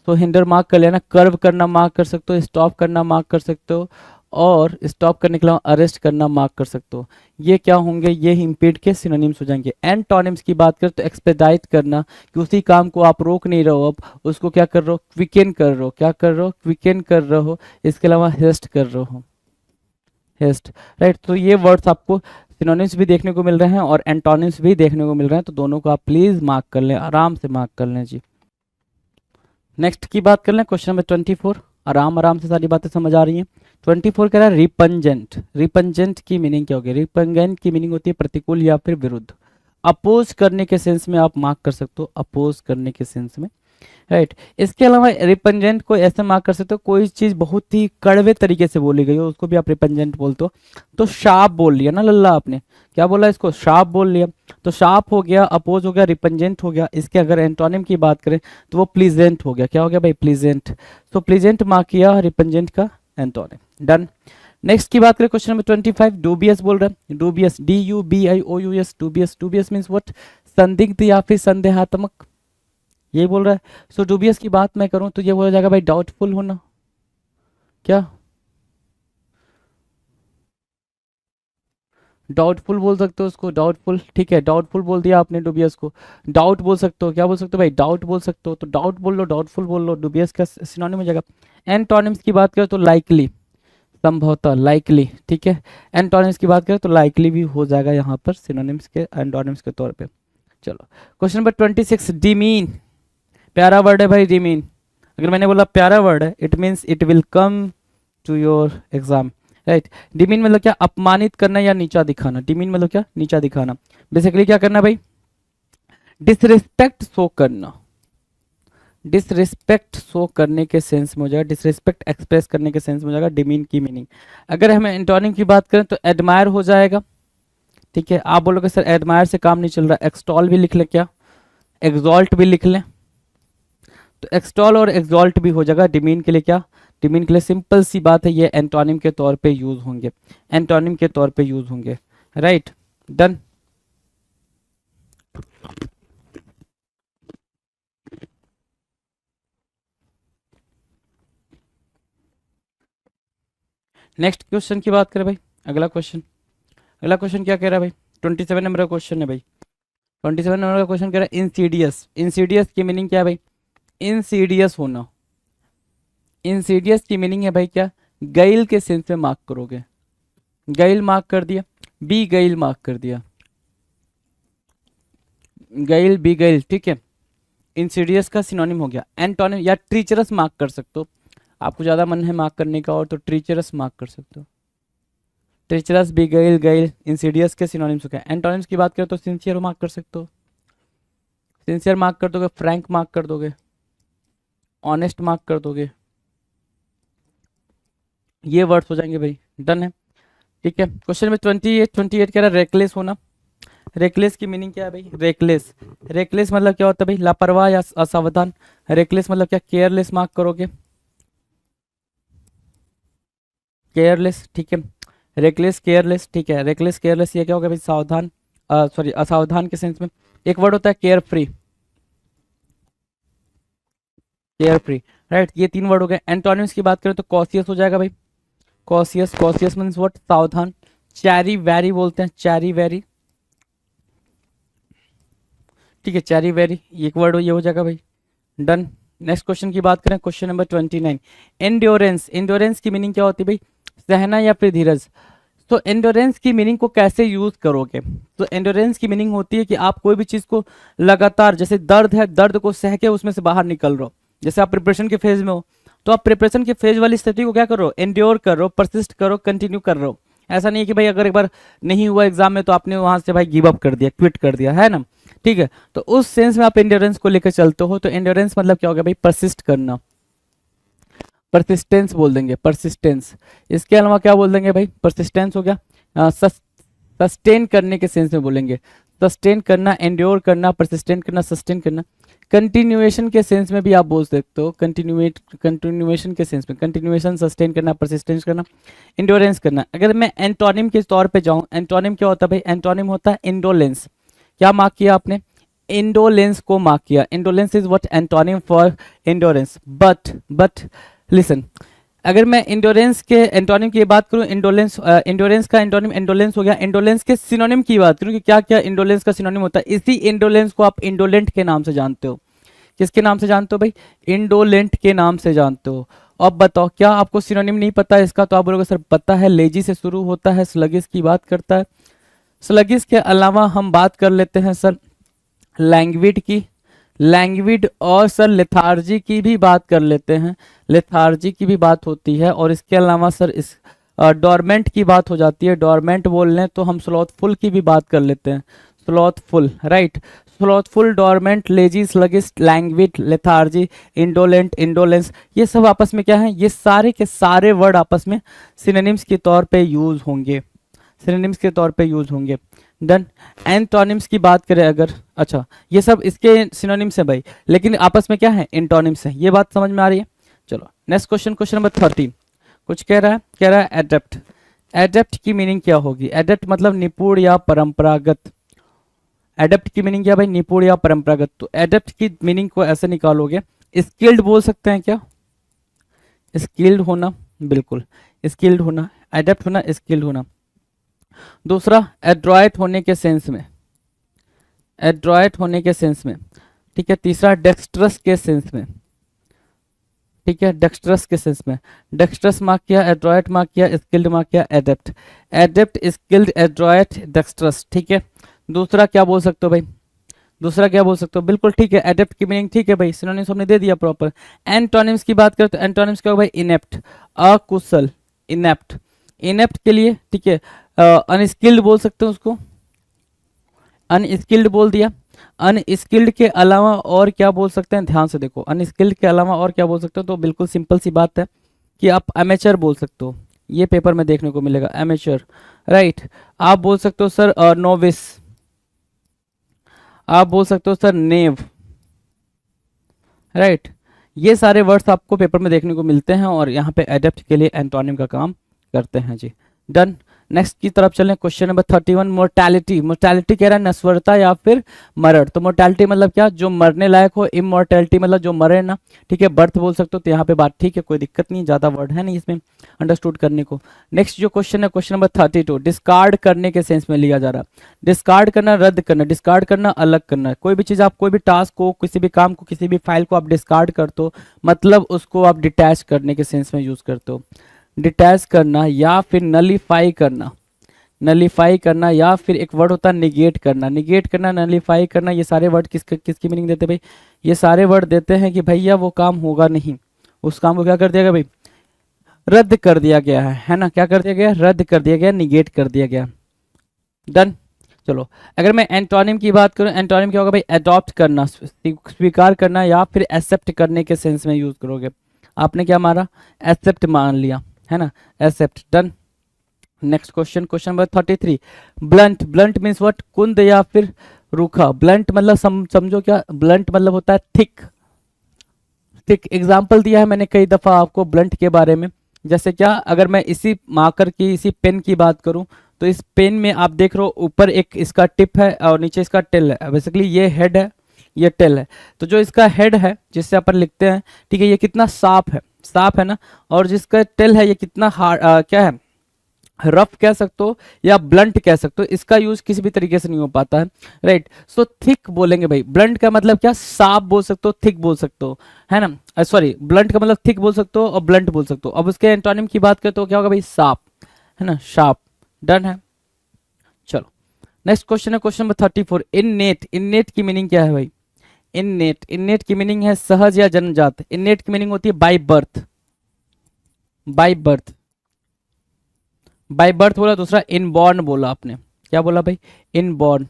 तो हिंडर मार्क कर लेना, कर्व करना मार्क कर सकते हो, स्टॉप करना मार्क कर सकते हो, और स्टॉप करने के अलावा अरेस्ट करना मार्क कर सकते हो। ये क्या होंगे, ये इम्पीड के सिनोनिम्स हो जाएंगे। एंटोनिम्स की बात करें तो एक्सपेडाइट करना, कि उसी काम को आप रोक नहीं रहे हो, अब उसको क्या कर रहे हो, क्विकन कर रहे हो, क्या कर रहे हो, क्विकन कर रहे हो। इसके अलावा हेस्ट कर रहे हो, हेस्ट, राइट। तो ये वर्ड्स आपको सिनोनिम्स भी देखने को मिल रहे हैं और एंटोनिम्स भी देखने को मिल रहे हैं, तो दोनों को आप प्लीज मार्क कर लें, आराम से मार्क कर लें जी। नेक्स्ट की बात कर लें, क्वेश्चन नंबर 24, आराम आराम से सारी बातें समझ आ रही हैं। 24 कह रहा है रिपंजेंट। रिपंजेंट की मीनिंग क्या होगी, रिपंजेंट की मीनिंग होती है प्रतिकूल या फिर विरुद्ध, अपोज करने के सेंस में आप मार्क कर सकते हो, अपोज करने के सेंस में, राइट। इसके अलावा रिपंजेंट को ऐसे मार्क कर सकते हो, कोई चीज बहुत ही कड़वे तरीके से बोली गई हो उसको भी आप रिपंजेंट बोलते हो। तो शार्प बोल लिया ना लल्ला आपने, क्या बोला इसको, शार्प बोल लिया। तो शार्प हो गया, अपोज हो गया, रिपंजेंट हो गया। इसके अगर एंटोनिम की बात करें तो वो प्लीजेंट हो गया, क्या हो गया भाई, प्लीजेंट। तो प्लीजेंट मार्क किया, रिपंजेंट का एंटोनिम। डन। नेक्स्ट की बात करें, क्वेश्चन नंबर 25, डूबियस बोल रहे हैं। Dubious, DUBIOUS, dubious, dubious means what, संदिग्ध या फिर संदेहात्मक, यही बोल रहा है। सो डूबियस की बात मैं करूं तो ये बोला जाएगा भाई डाउटफुल होना, क्या, डाउटफुल बोल सकते हो उसको, डाउटफुल, ठीक है, डाउटफुल बोल दिया आपने डूबियस को। डाउट बोल सकते हो, क्या बोल सकते हो भाई, डाउट बोल सकते हो। तो डाउट बोल लो, डाउटफुल बोल लो, डूबियस का सिनोनिम हो जाएगा। एंटोनिम्स की बात करें तो लाइकली, संभवतः, लाइकली, ठीक है। एंटोनिम्स की बात करें तो लाइकली भी हो जाएगा यहाँ पर सिनोनिम्स के, एंटोनिम्स के तौर पे। चलो, क्वेश्चन नंबर 26, डिमीन। प्यारा वर्ड है भाई डिमीन। अगर मैंने बोला प्यारा वर्ड है, it means it will come to your exam, right. Demean मतलब क्या, अपमानित करना या नीचा दिखाना। डिमीन मतलब क्या, नीचा दिखाना। बेसिकली क्या करना भाई, डिसरिस्पेक्ट शो करना, डिसरिस्पेक्ट शो करने के सेंस में हो जाएगा, डिसरिस्पेक्ट एक्सप्रेस करने के सेंस में हो जाएगा डिमीन की मीनिंग। अगर हमें एंटोनिम की बात करें तो एडमायर हो जाएगा, ठीक है। आप बोलोगे सर एडमायर से काम नहीं चल रहा, एक्सटॉल भी लिख लें क्या, एक्सॉल्ट भी लिख लें, तो एक्सटॉल और एक्सॉल्ट भी हो जाएगा डिमीन के लिए। क्या, डिमीन के लिए सिंपल सी बात है, ये एंटोनिम के तौर पे यूज होंगे, एंटोनिम के तौर पे यूज होंगे, राइट, डन। नेक्स्ट क्वेश्चन की बात करें भाई, अगला क्वेश्चन, अगला क्वेश्चन क्या कह रहा है भाई, 27 नंबर का क्वेश्चन है भाई, 27 नंबर का क्वेश्चन कह रहा है इंसीडियस, इंसीडियस की मीनिंग क्या है भाई, इंसीडियस होना, इंसीडियस की मीनिंग है भाई क्या, गैल के सेंस में मार्क करोगे, गैल मार्क कर दिया, बी गैल मार्क कर दिया, गैल बी गैल, ठीक है। इंसीडियस का सिनोनिम हो गया, एंटोनिम या ट्रीचरस मार्क कर सकते हो, आपको ज़्यादा मन है मार्क करने का और तो ट्रीचरस मार्क कर सकते हो, ट्रीचरस बी गैल गैल इंसीडियस के सिनोनिम्स हो गया। एंटोनिम्स की बात करें तो सिंसियर मार्क कर सकते हो, सिंसियर मार्क कर दोगे, फ्रैंक मार्क कर दोगे, ऑनेस्ट मार्क कर दोगे, ये वर्ड्स हो जाएंगे भाई, डन है, ठीक है। क्वेश्चन में 28 कह रहा है रेकलेस होना, रेकलेस की मीनिंग क्या है भाई, रेकलेस, रेकलेस मतलब क्या होता है भाई, लापरवाह या असावधान, रेकलेस मतलब क्या, केयरलेस मार्क करोगे, केयरलेस, ठीक है, रेकलेस केयरलेस, ठीक है, रेकलेस केयरलेस ये क्या होगा भाई, सावधान, सॉरी असावधान के सेंस में। एक वर्ड होता है care free, care free, right, ये 3 वर्ड हो गए। एंटोनिम्स की बात करें तो कॉशियस हो जाएगा भाई, कॉशियस, कॉशियस मीन्स व्हाट, सावधान। चैरी वेरी बोलते हैं, चैरी वेरी, ठीक है, चैरी वेरी, एक वर्ड ये हो जाएगा भाई, डन। नेक्स्ट क्वेश्चन की बात करें, क्वेश्चन नंबर 29, एंड्योरेंस, एंड्योरेंस की मीनिंग क्या होती है भाई, सहना या फिर धीरज। तो एंड्योरेंस की मीनिंग को कैसे यूज करोगे, तो एंड्योरेंस की मीनिंग होती है कि आप कोई भी चीज को लगातार, जैसे दर्द है, दर्द को सह के उसमें से बाहर निकल रहे हो, जैसे आप प्रिपरेशन के फेज में हो, तो आप प्रिपरेशन के फेज वाली स्थिति को क्या करो, एंड्योर करो, परसिस्ट करो, कंटिन्यू कर रहे हो। ऐसा नहीं है कि भाई अगर एक बार नहीं हुआ एग्जाम में तो आपने वहां से भाई गिव अप कर दिया, क्विट कर दिया, है ना, ठीक है। तो उस सेंस में आप एंड्योरेंस को लेकर चलते हो, तो एंड्योरेंस मतलब क्या हो गया भाई, परसिस्ट करना, परसिस्टेंस बोल देंगे, परसिस्टेंस। इसके अलावा क्या बोल देंगे भाई, परसिस्टेंस हो गया, सस्टेन करने के सेंस में बोलेंगे, सस्टेन करना, एंड्योर करना, परसिस्टेंट करना, सस्टेन करना। कंटिन्यूएशन के सेंस में भी आप बोल सकते हो, कंटिन्यूएशन के सेंस में, कंटिन्यूएशन, सस्टेन करना, परसिस्टेंस करना, इंडोरेंस करना। अगर मैं एंटोनिम के तौर पे जाऊं, एंटोनिम क्या होता है भाई, एंटोनिम होता है इंडोलेंस। क्या मार्क किया आपने, इंडोलेंस को मार्क किया, indolence is what, antonym for endurance. But listen, अगर मैं इंडोरेंस के एंटोनिम की बात करूं, इंडोलेंस, इंडोरेंस का एंटोनिम इंडोलेंस हो गया। इंडोलेंस के सिनोनिम की बात करूं कि क्या क्या इंडोलेंस का सिनोनिम होता है, इसी इंडोलेंस को आप इंडोलेंट के नाम से जानते हो। किसके नाम से जानते हो भाई, इंडोलेंट के नाम से जानते हो। अब बताओ क्या आपको सिनोनिम नहीं पता है इसका, तो आप बोलोगे सर पता है, लेजी से शुरू होता है, स्लगिस की बात करता है। स्लगिस के अलावा हम बात कर लेते हैं सर लैंग्विड की, लैंग्विड और सर लेथार्जी की भी बात कर लेते हैं, लेथार्जी की भी बात होती है। और इसके अलावा सर इस डोरमेंट की बात हो जाती है, डोरमेंट बोल लें तो हम स्लॉथफुल की भी बात कर लेते हैं, slothful, right, slothful, dormant, lazy, sluggish, languid, lethargy, indolent, indolence, ये सब आपस में क्या है, ये सारे के सारे वर्ड आपस में सिनोनिम्स के तौर पे यूज होंगे, सिनोनिम्स के तौर पे यूज होंगे, डन। एंटोनिम्स की बात करें अगर, अच्छा ये सब इसके सिनोनिम्स है भाई, लेकिन आपस में क्या है, एंटोनिम्स है, ये बात समझ में आ रही है। चलो नेक्स्ट क्वेश्चन, क्वेश्चन नंबर 13 कुछ कह रहा है एडेप्ट। एडेप्ट की मीनिंग क्या होगी, एडेप्ट मतलब निपुण या परंपरागत, एडेप्ट की मीनिंग क्या भाई, निपुण या परंपरागत। तो एडेप्ट की मीनिंग को ऐसे निकालोगे, स्किल्ड बोल सकते हैं क्या, स्किल्ड होना, बिल्कुल स्किल्ड होना, एडेप्ट होना, स्किल्ड होना। दूसरा एड्रॉयट होने के सेंस में, एड्रॉयट होने के सेंस में, ठीक है। तीसरा डेक्स्ट्रस के सेंस में, ठीक है, डेक्स्ट्रस के सेंस में, डेक्स्ट्रस मार्क किया, एड्रॉयट मार्क किया, स्किल्ड मार्क किया, एडेप्ट, एडेप्ट, स्किल्ड, एड्रॉयट, डेक्स्ट्रस, ठीक है। दूसरा क्या बोल सकते हो भाई, दूसरा क्या बोल सकते हो, बिल्कुल ठीक है, एडेप्ट की मीनिंग ठीक है भाई, सिनोनिम्स हमने दे दिया प्रॉपर। एंटोनिम्स की बात करें तो एंटोनिम्स क्या होगा भाई, इनेप्ट, अकुशल, इनेप्ट, इनेप्ट के लिए ठीक है, अनस्किल्ड बोल सकते हो उसको, अनस्किल्ड बोल दिया। अनस्किल्ड के अलावा और क्या बोल सकते हैं, ध्यान से देखो, अनस्किल्ड के अलावा और क्या बोल सकते हो, तो बिल्कुल सिंपल सी बात है कि आप अमेचर बोल सकते हो, ये पेपर में देखने को मिलेगा, अमेचर, राइट। आप बोल सकते हो सर नोविस, आप बोल सकते हो सर नेव, राइट। ये सारे वर्ड्स आपको पेपर में देखने को मिलते हैं और यहाँ पे एडेप्ट के लिए एंटोनिम का काम करते हैं जी। डन। नेक्स्ट की तरफ चलें, क्वेश्चन नंबर 31, मोर्टैलिटी। मोर्टैलिटी कह रहा है नश्वरता या फिर मरण। तो मोर्टैलिटी मतलब क्या, जो मरने लायक हो, इमोर्टैलिटी मतलब जो मरे ना, ठीक है। बर्थ बोल सकते हो, तो यहाँ पे बात ठीक है, कोई दिक्कत नहीं, ज्यादा वर्ड है नहीं इसमें अंडरस्टूड करने को। नेक्स्ट जो क्वेश्चन है, क्वेश्चन नंबर 32, डिस्कार्ड करने के सेंस में लिया जा रहा है। डिस्कार्ड करना, रद्द करना, डिस्कार्ड करना अलग करना। कोई भी चीज आप, कोई भी टास्क को, किसी भी काम को, किसी भी फाइल को आप डिस्कार्ड करते हो, मतलब उसको आप डिटैच करने के सेंस में यूज करते हो। डिटैच करना या फिर नलीफाई करना, नलीफाई करना, या फिर एक वर्ड होता है निगेट करना। निगेट करना, नलीफाई करना, ये सारे वर्ड किसकी मीनिंग देते हैं भाई, ये सारे वर्ड देते हैं कि भैया वो काम होगा नहीं, उस काम को क्या कर दिया गया भाई, रद्द कर दिया गया है ना। क्या कर दिया गया, रद्द कर दिया गया, निगेट कर दिया गया। डन। चलो, अगर मैं एंटोनिम की बात करूं, एंटोनिम क्या होगा भाई, अडॉप्ट करना, स्वीकार करना, या फिर एक्सेप्ट करने के सेंस में यूज करोगे। आपने क्या मारा, एक्सेप्ट मान लिया, है ना, accept. Done. Next question, question number 33, blunt. Blunt means what, कुंद या फिर रूखा। ब्लंट मतलब समझो क्या, ब्लंट मतलब होता है थिक। थिक एग्जाम्पल दिया है मैंने कई दफा आपको ब्लंट के बारे में। जैसे क्या, अगर मैं इसी मार्कर की, इसी पेन की बात करूं, तो इस पेन में आप देख रहे हो ऊपर एक इसका टिप है और नीचे इसका टेल है। बेसिकली ये हेड है, ये टेल है। तो जो इसका हेड है जिससे अपन लिखते हैं, ठीक है, ये कितना साफ है, साफ है ना। और जिसका टेल है ये कितना हार्ड, क्या है, रफ कह सकते हो या ब्लंट कह सकते हो। इसका यूज किसी भी तरीके से नहीं हो पाता है, राइट। सो थिक बोलेंगे भाई। ब्लंट का मतलब क्या, साफ बोल सकते हो, थिक बोल सकते हो, है ना। सॉरी, ब्लंट का मतलब थिक बोल सकते हो और ब्लंट बोल सकते हो। अब उसके एंटोनिम की बात करें तो क्या होगा भाई, साफ, है ना, शार्प। डन है। चलो, नेक्स्ट क्वेश्चन है क्वेश्चन नंबर 34, इननेट। इननेट की मीनिंग क्या है भाई, इननेट, इननेट की मीनिंग है सहज या जन्मजात। इननेट की मीनिंग होती है by birth, by birth. By birth बोला, दूसरा इनबॉर्न बोला आपने, क्या बोला भाई, इनबॉर्न।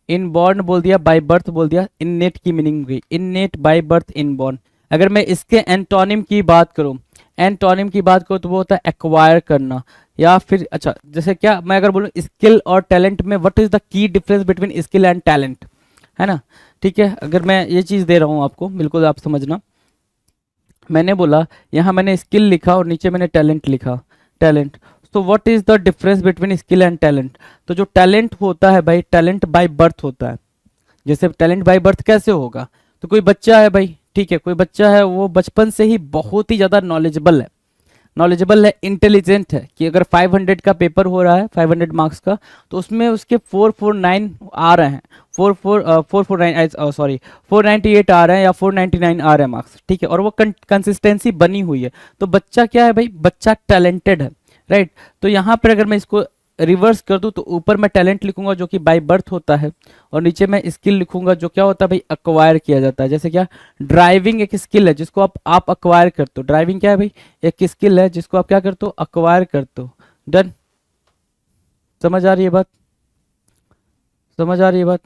इनबॉर्न बोल दिया, बाय बर्थ बोल दिया, इननेट की मीनिंग हुई इननेट, बाय बर्थ, इनबॉर्न। अगर मैं इसके एंटोनिम की बात करूं, एंटोनिम की बात करूं तो वो होता है एक्वायर करना, या फिर अच्छा, जैसे क्या, मैं अगर बोलूं स्किल और टैलेंट में, what is the key difference between skill and talent, है ना, ठीक है। अगर मैं ये चीज दे रहा हूं आपको, बिल्कुल आप समझना। मैंने बोला, यहाँ मैंने स्किल लिखा और नीचे मैंने टैलेंट लिखा, टैलेंट। तो what is the difference between skill and talent. तो जो टैलेंट होता है भाई, टैलेंट बाय बर्थ होता है। जैसे टैलेंट बाय बर्थ कैसे होगा, तो कोई बच्चा है भाई, ठीक है, कोई बच्चा है, वो बचपन से ही बहुत ही ज्यादा नॉलेजेबल है, नॉलेजेबल है, इंटेलिजेंट है, कि अगर 500 का पेपर हो रहा है, 500 मार्क्स का, तो उसमें उसके 449 आ रहे हैं, 449, सॉरी 498 आ रहे हैं या 499 आ रहे हैं मार्क्स, ठीक है, और वो कंसिस्टेंसी बनी हुई है। तो बच्चा क्या है भाई, बच्चा टैलेंटेड है, राइट। तो यहाँ पर अगर मैं इसको रिवर्स कर दूं, तो ऊपर मैं टैलेंट लिखूंगा जो कि बाय बर्थ होता है, और नीचे मैं स्किल लिखूंगा जो क्या होता है भाई, अक्वायर किया जाता है। जैसे क्या, ड्राइविंग एक स्किल है जिसको आप अक्वायर करते हो। ड्राइविंग क्या है भाई, एक स्किल है जिसको आप क्या करते हो, अक्वायर करते हो। डन। समझ आ रही है बात, समझ आ रही है बात।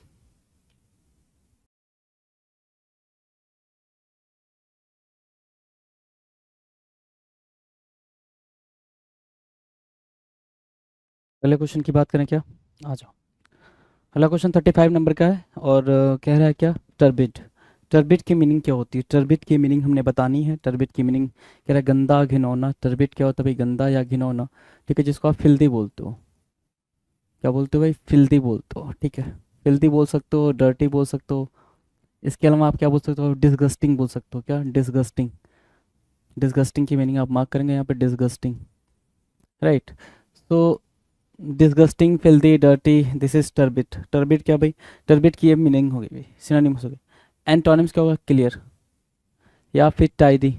अगले क्वेश्चन की बात करें क्या, आ जाओ। अगला क्वेश्चन 35 नंबर का है और कह रहा है क्या, टर्बिड। टर्बिड की मीनिंग क्या होती है, टर्बिड की मीनिंग हमने बतानी है। टर्बिड की मीनिंग कह रहा है गंदा, घिनौना। टर्बिड क्या होता है भाई, गंदा या घिनौना, ठीक है, जिसको आप फिल्दी बोलते हो। क्या बोलते हो भाई, फिल्दी बोलते हो, ठीक है। फिल्दी बोल सकते हो, डर्टी बोल सकते हो। इसके अलावा आप क्या बोल सकते हो, डिसगस्टिंग बोल सकते हो। क्या, डिसगस्टिंग। डिसगस्टिंग की मीनिंग आप मार्क करेंगे यहाँ पे, disgusting, right. So disgusting, filthy, dirty, this is turbid. Turbid क्या भाई, टर्बिड की ये मीनिंग होगी भाई, सिनोनिम्स हो गए। एंटोनिम्स क्या होगा, क्लियर या फिर टाइडी।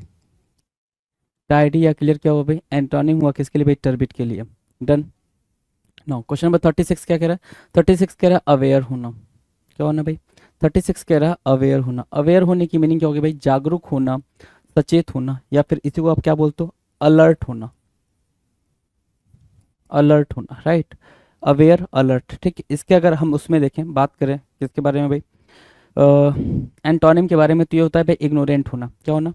टाइडी या क्लियर क्या होगा भाई, एंटोनिम हुआ किसके लिए भाई, टर्बिड के लिए। डन। नो, क्वेश्चन नंबर 36 क्या कह रहा है, 36 कह रहा है अवेयर होना। क्या होना भाई, 36 कह रहा है अवेयर होना। अवेयर होने की मीनिंग क्या होगी भाई, जागरूक होना, सचेत होना, या फिर इसी को आप क्या बोलते हो, अलर्ट होना, अलर्ट होना, राइट। अवेयर, अलर्ट, ठीक है। इसके अगर हम उसमें देखें, बात करें किसके बारे में भाई, एंटोनिम के बारे में तो ये होता है भाई इग्नोरेंट होना। क्या होना?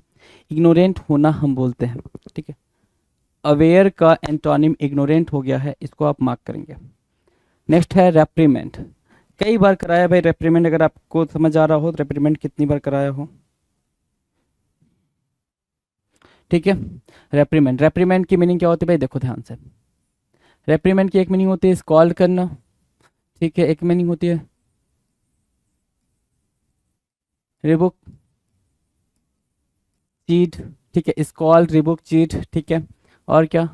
इग्नोरेंट होना हम बोलते हैं। ठीक है, अवेयर का एंटोनिम इग्नोरेंट हो गया है, इसको आप मार्क करेंगे। नेक्स्ट है रेप्रीमेंट। कई बार कराया भाई रेप्रीमेंट, अगर आपको समझ आ रहा हो रेप्रीमेंट कितनी बार कराया हो। ठीक है, रेप्रीमेंट, रेप्रीमेंट की मीनिंग क्या होती है भाई? देखो ध्यान से, रेप्रीमेंट की एक मीनिंग होती है स्कॉल्ड करना। ठीक है, एक मीनिंग होती है रिबुक चीट। ठीक है, स्कॉल्ड रिबुक चीट। ठीक है, और क्या?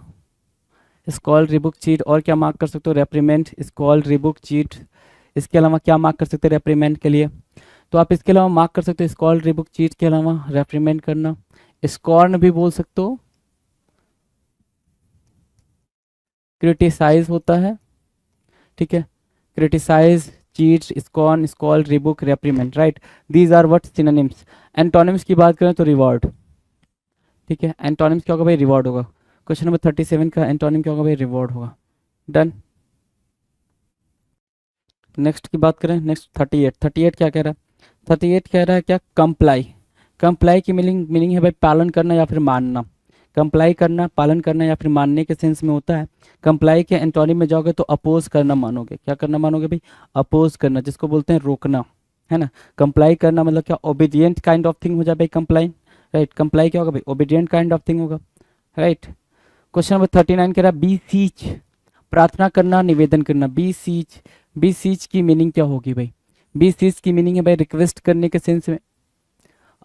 स्कॉल्ड रिबुक चीट, और क्या मार्क कर सकते हो? Reprimand, scold Reebok cheat. इसके अलावा क्या मार्क कर सकते हैं रेप्रीमेंट के लिए? तो आप इसके अलावा मार्क कर सकते हो स्कॉल्ड रिबुक चीट के अलावा रेप्रीमेंट करना, स्कॉर्न भी बोल सकते हो, क्रिटिसाइज होता है। ठीक है, criticise, cheat, scorn, scold, rebuke, reprimand, right. These are what synonyms. Antonyms की बात करें तो रिवॉर्ड। ठीक है, एंटोनिम्स क्या होगा भाई? रिवॉर्ड होगा। क्वेश्चन नंबर 37 का एंटोनिम क्या होगा भाई? रिवॉर्ड होगा। डन। नेक्स्ट की बात करें, नेक्स्ट 38। 38 क्या कह रहा है? 38 कह रहा है क्या? कंप्लाई। कंप्लाई की मीनिंग है भाई पालन करना या फिर मानना। कंप्लाई करना, पालन करना या फिर मानने के सेंस में होता है। कंप्लाई के एंटोनिम में जाओगे तो अपोज करना मानोगे। क्या करना मानोगे भाई? अपोज करना, जिसको बोलते हैं रोकना, है ना। कंप्लाई करना मतलब क्या? ओबीडियंट काइंड ऑफ थिंग हो जाए भाई कंप्लाई, राइट। कंप्लाई क्या होगा भाई? ओबीडियंट काइंड ऑफ थिंग होगा, राइट। क्वेश्चन नंबर 39 कह रहा है बी सीच, प्रार्थना करना, निवेदन करना। बी सीच, बी सीच की मीनिंग क्या होगी भाई? बी सीच की मीनिंग है भाई रिक्वेस्ट करने के सेंस में।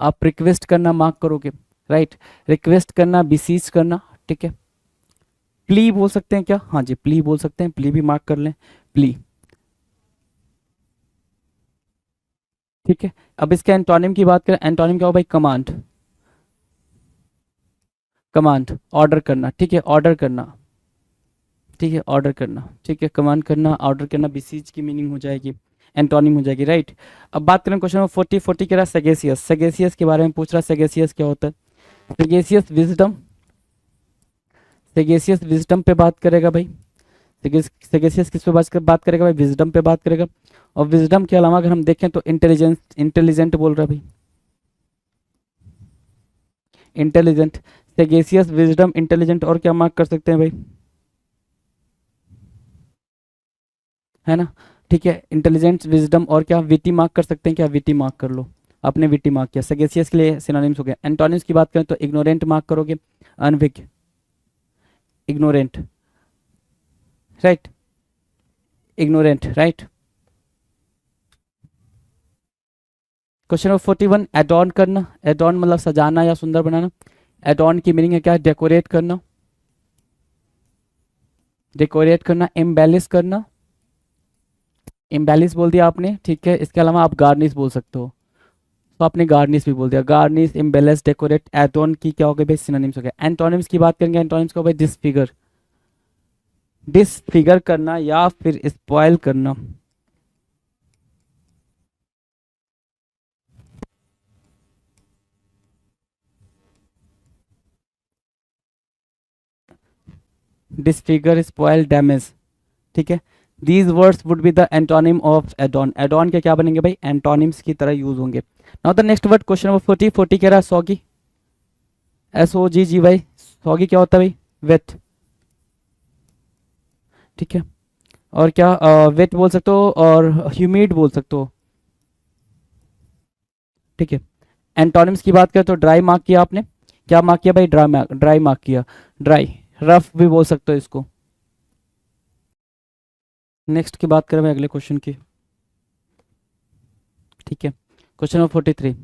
आप रिक्वेस्ट करना मार्क करोगे, राइट। रिक्वेस्ट करना, बिसीच करना। ठीक है, प्ली बोल सकते हैं क्या? हाँ जी, प्ली बोल सकते हैं, प्ली भी मार्क कर लें, प्ली। ठीक है, अब इसके एंटोनिम की बात करें, एंटोनिम क्या हो भाई? कमांड। कमांड, ऑर्डर करना। ठीक है, ऑर्डर करना। ठीक है, ऑर्डर करना। ठीक है, कमांड करना, ऑर्डर करना, बिसीज की मीनिंग हो जाएगी, एंटोनिम हो जाएगी, राइट। अब बात करें क्वेश्चन नंबर 40। 40 कह रहा है सेगेसियस। सेगेसियस के बारे में पूछ रहा है, सेगेसियस क्या होता है? सेगेसियस विजडम। सेगेसियस विजडम पे बात करेगा भाई। सेगेसियस किस पे बात करेगा भाई? विजडम पे बात करेगा। और विजडम के अलावा अगर हम देखें तो इंटेलिजेंस, इंटेलिजेंट बोल रहा है भाई, इंटेलिजेंट। सेगेसियस, विजडम, इंटेलिजेंट, और क्या मार्क कर सकते हैं भाई? है ना, ठीक है। इंटेलिजेंट, विजडम, और क्या? विटी मार्क कर सकते हैं क्या? विटी मार्क कर लो, आपने विटी मार्क किया। सेगेसियस के लिए सिनोनिम्स हो गए। एंटोनिम्स की बात करें तो इग्नोरेंट मार्क करोगे, अनविक, ignorant, right, ignorant, right. Question number 41, adorn करना। एडॉन मतलब सजाना या सुंदर बनाना। एडॉन की मीनिंग है क्या? डेकोरेट करना, डेकोरेट करना, एम्बेलिश करना। एम्बेलिश बोल दिया आपने, ठीक है। इसके अलावा आप गार्निश बोल सकते हो, तो आपने गार्निश भी बोल दिया। गार्निश, एम्बेलिश, डेकोरेट, एडॉन की क्या हो गए भाई? सिनोनिम्स हो गए। एंटोनिम्स की बात करेंगे, एंटोनिम्स को भाई डिसफिगर, डिसफिगर करना या फिर स्पॉइल करना। Disfigure, spoil, damage. ठीक है, these words would be the antonym of add-on. Add-on के क्या बनेंगे भाई? एंटोनिम्स की तरह यूज होंगे। Now the next word, question number 40। 40 कह रहा है सॉगी। SOGG भाई, सॉगी क्या होता है भाई? वेट। ठीक है, और क्या? वेट बोल सकते हो और ह्यूमिड बोल सकते हो। ठीक है, एंटोनिम्स की बात करें तो ड्राई मार्क किया आपने। क्या मार्क किया भाई? ड्राई मार्क किया, ड्राई। रफ भी बोल सकते हो इसको। नेक्स्ट की बात करें भाई अगले क्वेश्चन की। ठीक है, क्वेश्चन नंबर 43।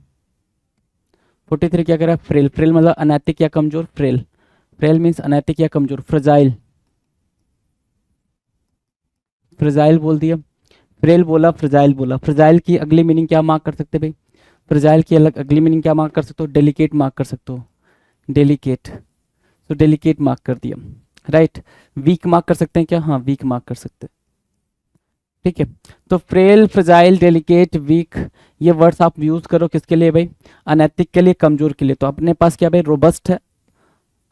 43 क्या कह रहा है? फ्रेल। फ्रेल मतलब अनैतिक या कमजोर, फ्रेल। फ्रेल मीन्स अनैतिक या कमजोर। फ्रजाइल, फ्रजाइल बोल दिया, फ्रेल बोला, फ्रजाइल बोला। फ्रजाइल की अगली मीनिंग क्या मार्क कर सकते हैं भाई? फ्रजाइल की अलग अगली मीनिंग क्या मार्क कर सकते हो? डेलिकेट मार्क कर सकते हो, डेलिकेट। तो डेलिकेट मार्क कर दिया, राइट। वीक मार्क कर सकते हैं क्या? हाँ, वीक मार्क कर सकते हैं। ठीक है, तो फ्रेल, फ्रजाइल, डेलिकेट, वीक, ये वर्ड्स आप यूज करो किसके लिए भाई? अनैतिक के लिए, कमजोर के लिए। तो अपने पास क्या भाई? रोबस्ट है,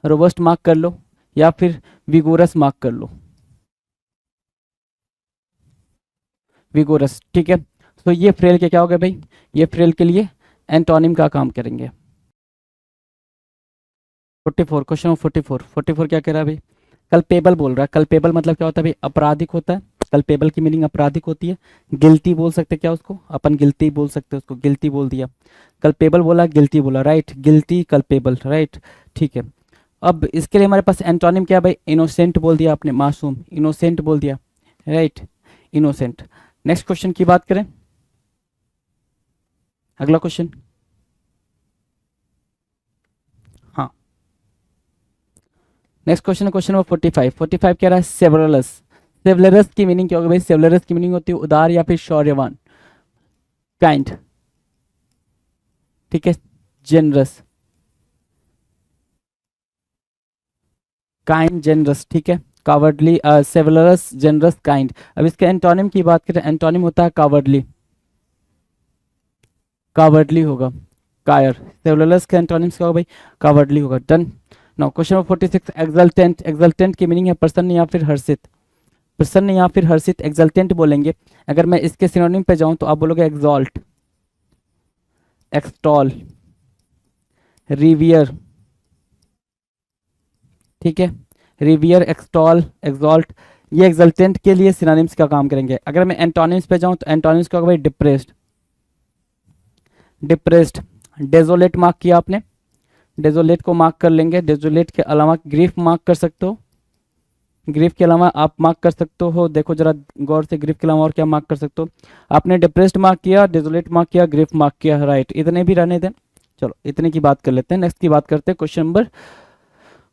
रोबस्ट मार्क कर लो, या फिर विगोरस मार्क कर लो, विगोरस। ठीक है, तो ये फ्रेल के क्या हो गया भाई, ये फ्रेल के लिए एंटोनिम का काम करेंगे। 44 क्वेश्चन 44 क्या कह रहा है भाई, कल्पेबल बोल रहा है। कल्पेबल मतलब क्या होता है भाई, अपराधिक होता है। कल्पेबल की मीनिंग अपराधिक होती है। गिल्टी बोल सकते हैं क्या उसको, अपन गिल्टी बोल सकते हैं उसको, गिल्टी बोल दिया। कल्पेबल बोला, गिल्टी बोला, राइट, गिल्टी कल्पेबल, राइट, ठीक है। अब इसके लिए हमारे पास एंटोनिम क्या है भाई, इनोसेंट बोल दिया आपने, मासूम, इनोसेंट बोल दिया, राइट, इनोसेंट। नेक्स्ट क्वेश्चन की बात करें, अगला क्वेश्चन, हाँ नेक्स्ट क्वेश्चन है क्वेश्चन नंबर 45। 45 कह रहा है सेवरलस। सेवलरस की मीनिंग क्या होगी भाई, सेवलरस की मीनिंग होती है उदार या फिर शौर्यवान, काइंड, ठीक है, जेनरस, काइंड, जेनरस, ठीक है, कावर्डली, सेवलरस, जेनरस, काइंड। अब इसके एंटोनिम की बात करें, एंटोनिम होता है कावर्डली, कावर्डली होगा, कायर। सेवलरस का एंटोनिम क्या होगा भाई, कावर्डली होगा। Done. Now question number 46, exultant. Exultant की मीनिंग है प्रसन्न या फिर हर्षित, प्रसन्न या फिर हर्षित, एक्सल्टेंट बोलेंगे। अगर मैं इसके सिनोनिम पे जाऊं तो आप बोलोगे एक्सॉल्ट, एक्सटॉल, रिवियर, ठीक है, रिवियर, एक्सटॉल, एक्सॉल्ट, ये एक्सल्टेंट के लिए सिनोनिम्स का काम करेंगे। अगर मैं एंटोनिम्स पे जाऊं तो एंटोनिम्स क्या होगा भाई, डिप्रेस्ड, डिप्रेस्ड, डेजोलेट मार्क किया आपने, डेजोलेट को मार्क कर लेंगे। डेजोलेट के अलावा ग्रीफ मार्क कर सकते हो, ग्रीफ के अलावा आप मार्क कर सकते हो, देखो जरा गौर से, ग्रीफ के अलावा और क्या मार्क कर सकते हो। आपने डिप्रेस्ड मार्क किया, डेजोलेट मार्क किया, ग्रीफ मार्क किया, राइट, इतने भी रहने दें। चलो इतने की बात कर लेते हैं, नेक्स्ट की बात करते हैं। क्वेश्चन नंबर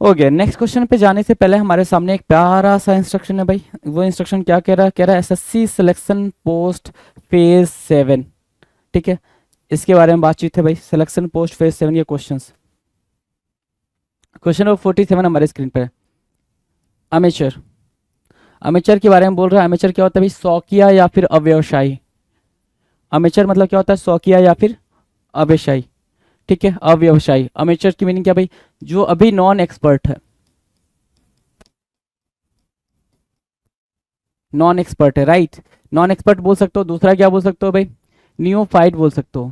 हो गया। नेक्स्ट क्वेश्चन पे जाने से पहले हमारे सामने एक प्यारा सा इंस्ट्रक्शन है भाई। वो इंस्ट्रक्शन क्या कह रहा है, कह रहा है एसएससी सिलेक्शन पोस्ट फेज 7, ठीक है, इसके बारे में बातचीत है भाई, सिलेक्शन पोस्ट फेज 7 ये क्वेश्चंस। क्वेश्चन नंबर 47 हमारे स्क्रीन पे है। अमेचर, अमेचर के बारे में बोल रहा है। अमेचर क्या होता है भाई, शौकिया या फिर अव्यवसायी। अमेचर मतलब क्या होता है, शौकिया या फिर अव्यवसायी, ठीक है, अव्यवसायी। अमेचर की मीनिंग क्या भाई, जो अभी नॉन एक्सपर्ट है, नॉन एक्सपर्ट है, राइट, नॉन एक्सपर्ट बोल सकते हो। दूसरा क्या बोल सकते हो भाई, नियोफाइट बोल सकते हो,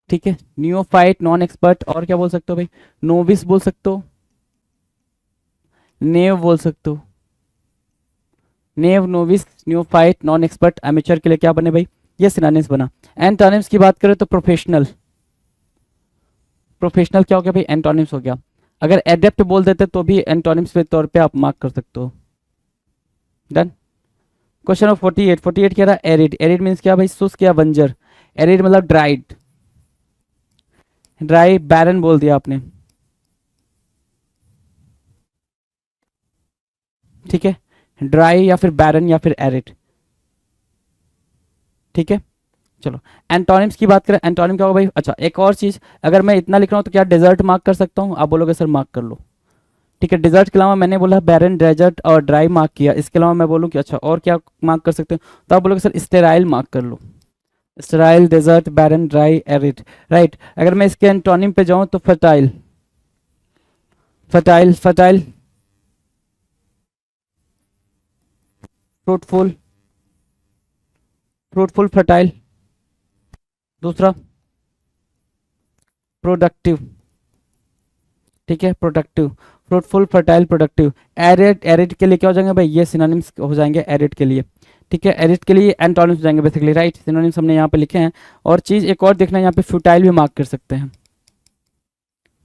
ठीक है, नियोफाइट, नॉन एक्सपर्ट। और क्या बोल सकते हो भाई, नोविस बोल सकते हो, नेव बोल सकते हो, naive, novice, neophyte, non expert. Amateur के लिए क्या बने भाई, ये सिनोनिम्स बना। एंटोनिम्स की बात करें तो प्रोफेशनल, प्रोफेशनल क्या हो गया भाई, एंटोनिम्स हो गया। अगर एडेप्ट बोल देते तो भी एंटोनिम्स के तौर पे आप मार्क कर सकते हो। डन। Question number 48। 48 कह रहा है एरिड। एरिड मीन्स क्या भाई, शुष्क या बंजर। एरिड मतलब ड्राइड, ड्राई, बैरन बोल दिया आपने, ठीक है, ड्राई या फिर बैरन या फिर एरिड, ठीक है। चलो एंटोनिम्स की बात करें, एंटोनिम क्या होगा भाई, अच्छा एक और चीज, अगर मैं इतना लिख रहा हूं तो क्या डेजर्ट मार्क कर सकता हूं, आप बोलोगे सर मार्क कर लो, ठीक है। डिजर्ट के अलावा मैंने बोला बैरन, डेजर्ट और ड्राई मार्क किया, इसके अलावा मैं बोलूँ कि अच्छा और क्या मार्क कर सकते हो, तो आप बोलोगे सर स्टेराइल मार्क कर लो, स्टेराइल, डेजर्ट, बैरन, ड्राई, एरिड, राइट। अगर मैं इसके एंटोनिम पे जाऊं तो fertile, fertile, fertile, fruitful, fruitful, fertile. दूसरा प्रोडक्टिव, ठीक है, productive, fruitful, fertile, productive. Arid, arid के लिए क्या हो जाएंगे भाई, ये सिनोनिम्स हो जाएंगे एरिड के लिए, ठीक है। एरिड के लिए एंटोनिम्स हो जाएंगे बेसिकली, राइट, सिनोनिम्स हमने यहाँ पे लिखे हैं। और चीज एक और देखना है, यहाँ पे फ्यूटाइल भी मार्क कर सकते हैं।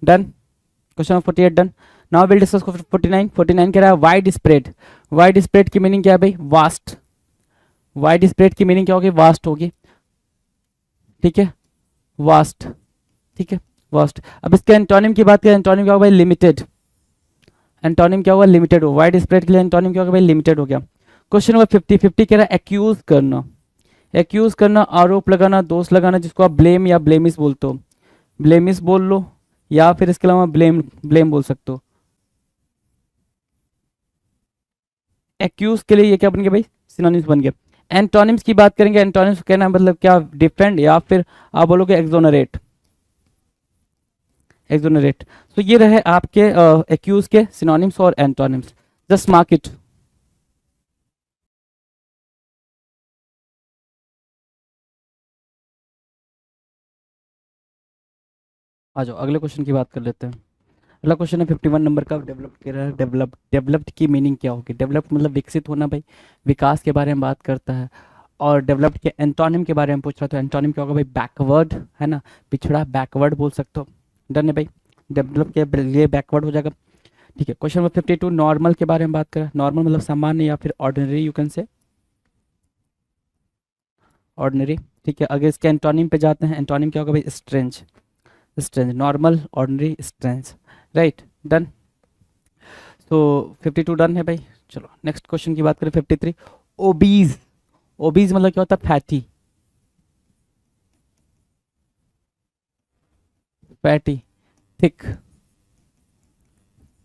Done. Question number 48 done. Now will discuss 49। 49 कह रहा है वाइड स्प्रेड। वाइड स्प्रेड की मीनिंग क्या है भाई, वास्ट। वाइड स्प्रेड की मीनिंग क्या होगी, वास्ट होगी, ठीक है, वास्ट, ठीक है, वास्ट। अब इसके एंटोनिम की बात करें, एंटोनिम क्या होगा भाई, लिमिटेड। एंटोनिम क्या होगा, लिमिटेड हो। वाइड स्प्रेड के लिए एंटोनिम क्या होगा भाई, लिमिटेड हो गया। Question number 50। 50 कह रहा है एक्यूज करना। एक्यूज करना, आरोप लगाना, दोष लगाना, जिसको आप ब्लेम या ब्लेमिस बोलते हो, ब्लेमिस बोल लो, या फिर इसके अलावा ब्लेम, ब्लेम बोल सकते हो। एक्यूज के लिए ये क्या बन गया भाई, सिनोनिम्स बन गया। एंटोनिम्स की बात करेंगे, एंटोनिम्स कहना मतलब क्या, डिफेंड या फिर आप बोलोगे एक्सोनरेट, एक्सोनरेट। तो ये रहे आपके एक्यूज के सिनोनिम्स और एंटोनिम्स। Just mark it. आ जाओ अगले क्वेश्चन की बात कर लेते हैं। अगला क्वेश्चन है 51 नंबर का। डेवलप्ड कह रहा है। डेवलप्ड की मीनिंग क्या होगी? डेवलप्ड मतलब विकसित होना भाई, विकास के बारे में बात करता है। और डेवलप्ड के एंटोनिम के बारे में पूछ रहा, तो एंटोनिम क्या होगा भाई? बैकवर्ड, है ना, पिछड़ा, बैकवर्ड बोल सकते हो। डन है भाई, डेवलप के लिए बैकवर्ड हो जाएगा। ठीक है, क्वेश्चन नंबर 52 नॉर्मल के बारे में बात करें। नॉर्मल मतलब सामान्य या फिर ऑर्डिनरी, यू कैन से ऑर्डिनरी। ठीक है, अगर इसके एंटोनिम पे जाते हैं, एंटोनिम क्या होगा भाई? Strange. Strange, normal, ordinary, strange. Right, done. तो 52 डन है भाई। चलो नेक्स्ट क्वेश्चन की बात करें 53। ओबीज। ओबीज मतलब क्या होता है? Fatty. Fatty, thick,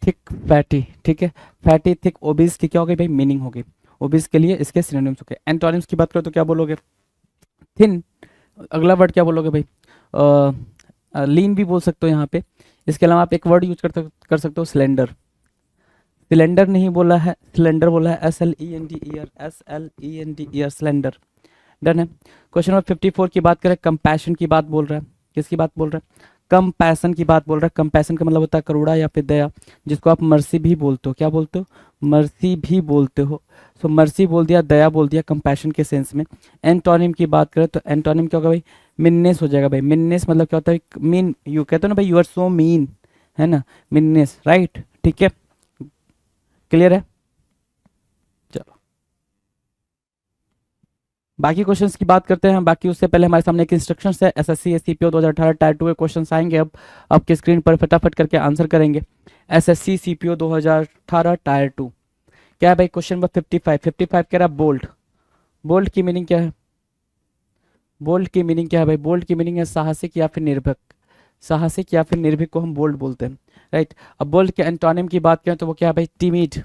thick, fatty. ठीक है, फैटी, थिक, ओबीज की क्या हो गई भाई? मीनिंग होगी। ओबीज के लिए इसके सिनोनिम्स हो गए। एंटोनिम्स की बात करो तो क्या बोलोगे? थिन। अगला वर्ड क्या बोलोगे भाई? लीन भी बोल सकते हो यहाँ पे। इसके अलावा आप एक वर्ड यूज कर सकते हो, सिलेंडर। सिलेंडर नहीं बोला है, सिलेंडर बोला है, SLENDER, SLENDER, सिलेंडर। डन है। क्वेश्चन नंबर 54 की बात करें, कंपैशन की बात बोल रहा है। किसकी बात बोल रहा है? कंपैशन की बात बोल रहा है। कंपैशन का मतलब होता है करुणा या फिर दया, जिसको आप मर्सी भी बोलते हो। क्या बोलते हो? मर्सी भी बोलते हो। सो मर्सी बोल दिया, दया बोल दिया कंपैशन के सेंस में। एंटोनिम की बात करें तो एंटोनिम क्या होगा भाई? मिननेस हो जाएगा भाई। मिननेस मतलब क्या होता है? मीन, यू कहते हो ना भाई, यू आर सो मीन, है ना, मिननेस। राइट, ठीक है, क्लियर है। चलो बाकी क्वेश्चंस की बात करते हैं। बाकी उससे पहले हमारे सामने एक इंस्ट्रक्शंस है। एसएससी सीपीओ 2018 टायर 2 के क्वेश्चंस आएंगे। अब आपके स्क्रीन पर फटाफट करके आंसर करेंगे। एसएससी सीपीओ 2018 टायर 2 क्या है भाई? Question number 55। 55 कह रहा है बोल्ड। बोल्ड की मीनिंग क्या है? बोल्ड की मीनिंग क्या है भाई? बोल्ड की मीनिंग है साहसिक या फिर निर्भीक। साहसिक या फिर निर्भीक को हम बोल्ड बोलते हैं। राइट, अब बोल्ड के एंटोनिम की बात करें तो वो क्या है भाई? टिमिड।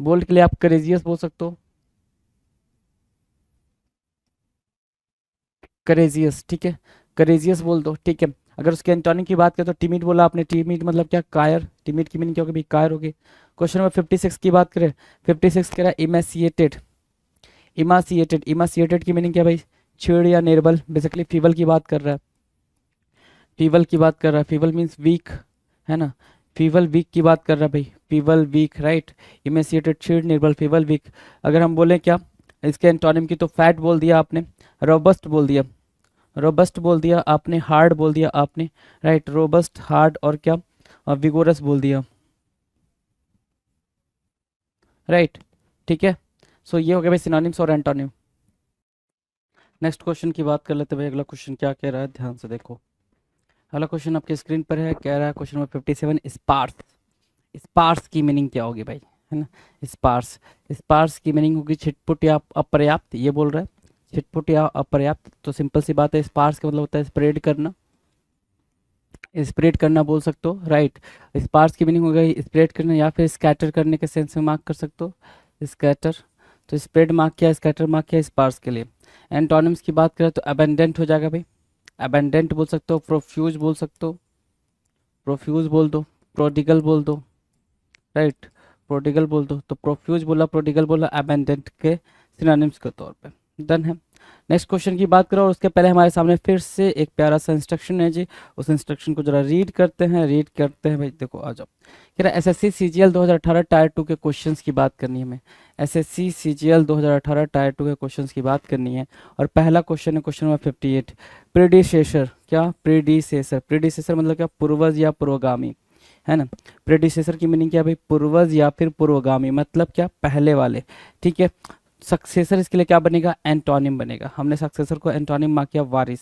बोल्ड के लिए आप करेजियस बोल सकते हो, करेजियस। ठीक है, करेजियस बोल दो। ठीक है, अगर उसके एंटोनिम की बात करें तो टिमिड बोला आपने। टिमिड मतलब क्या? कायर। टिमिड की मीनिंग क्या होगी भाई? कायर होगी। क्वेश्चन नंबर 56 की बात करें। 56 कह रहा है इमेसिएटेड। इमासिएटेड, इमासिएटेड की मीनिंग क्या भाई? छेड़ या निर्बल। बेसिकली फीबल की बात कर रहा है। फीबल की बात कर रहा है। फीबल मीन्स वीक, है ना। फीबल वीक की बात कर रहा है भाई। Feeble week, right. इमेसिएटेड, छेड़, निर्बल, फीबल वीक। अगर हम बोलें क्या इसके एंटोनिम की, तो फैट बोल दिया आपने, रोबस्ट बोल दिया, रोबस्ट बोल दिया आपने, हार्ड बोल दिया आपने। राइट, रोबस्ट, हार्ड और क्या? विगोरस बोल दिया। राइट, ठीक है। सो ये हो गया भाई सिनोनिम्स और एंटोनिम। नेक्स्ट क्वेश्चन की बात कर लेते हैं भाई। अगला क्वेश्चन क्या कह रहा है, ध्यान से देखो। अगला क्वेश्चन आपके स्क्रीन पर है। कह रहा है क्वेश्चन नंबर 57, स्पार्स। स्पार्स की मीनिंग क्या होगी भाई? है ना, स्पार्स। स्पार्स की मीनिंग होगी छिटपुट या अपर्याप्त, ये बोल रहा है। छिटपुट या अपर्याप्त, तो सिंपल सी बात है, स्पार्स का मतलब होता है स्प्रेड करना। स्प्रेड करना बोल सकते हो। राइट, स्पार्स की मीनिंग हो गई स्प्रेड करना या फिर स्कैटर करने के सेंस में मार्क कर सकते हो, स्कैटर। तो स्प्रेड मार्क किया, स्कैटर मार्क किया स्पार्स के लिए। एंटोनिम्स की बात करें तो अबेंडेंट हो जाएगा भाई। अबेंडेंट बोल सकते हो, प्रोफ्यूज बोल सकते हो, प्रोफ्यूज बोल दो, प्रोडिगल बोल दो। राइट, प्रोडिगल बोल दो। तो प्रोफ्यूज बोला, प्रोडिगल बोला, अबेंडेंट के सिनोनिम्स के तौर पे। डन है। नेक्स्ट क्वेश्चन की बात करो और उसके पहले हमारे सामने फिर से एक प्यारा सा इंस्ट्रक्शन है जी। उस इंस्ट्रक्शन को जरा रीड करते हैं, रीड करते हैं भाई। देखो आ जाओ। कह रहा है एसएससी सीजीएल 2018 टायर 2 के क्वेश्चंस की बात करनी है हमें। एसएससी सीजीएल 2018 टायर 2 के क्वेश्चंस की बात करनी है। और पहला क्वेश्चन है क्वेश्चन नंबर 58। प्रीडिसेसर, क्या? प्रीडिसेसर, प्रीडिसेसर मतलब क्या? पूर्वज या पूर्वगामी, है ना। प्रेडिसेसर की मीनिंग क्या है भाई? पूर्वज या फिर पूर्वगामी, मतलब क्या? पहले वाले। ठीक है, सक्सेसर इसके लिए क्या बनेगा? एंटोनिम बनेगा। हमने सक्सेसर को एंटोनिम मार्क किया, वारिस।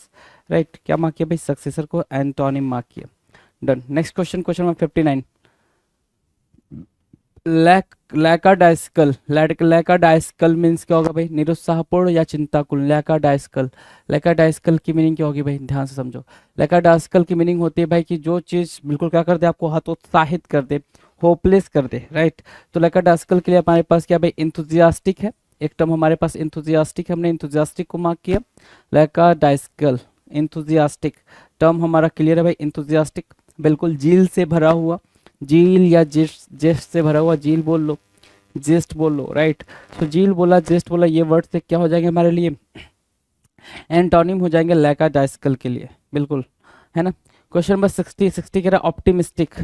राइट, क्या मार्क किया भाई? सक्सेसर को एंटोनिम मार्क किया। Done. Next question, question number 59। Lackadaisical, lackadaisical means क्या होगा भाई? निरुत्साहपूर्ण या चिंताकुल, लैकाडाइस्कल। लैकाडाइस्कल की मीनिंग क्या होगी भाई? ध्यान से समझो। लैकाडाइस्कल की मीनिंग होती है भाई कि जो चीज़ बिल्कुल क्या कर दे, आपको हतोत्साहित कर दे, होपलेस कर दे। राइट, तो लैकाडाइस्कल के लिए हमारे पास क्या भाई? इंथुजियास्टिक है। एक टर्म हमारे पास इंथुजियास्टिक है, हमने इंथुजियास्टिक को मार्क किया। लैकाडाइस्कल, इंथुजियास्टिक टर्म हमारा क्लियर है भाई। इंथुजियास्टिक बिल्कुल जील से भरा हुआ, जील या जेस्ट, जेस्ट से भरा हुआ, जील बोल लो, जेस्ट बोल लो। राइट, तो जील बोला, जेस्ट बोला, ये वर्ड से क्या हो जाएंगे हमारे लिए? एंटोनिम हो जाएंगे लैकाडाइस्कल के लिए, बिल्कुल। है ना। क्वेश्चन नंबर 60 कह रहा है ऑप्टिमिस्टिक।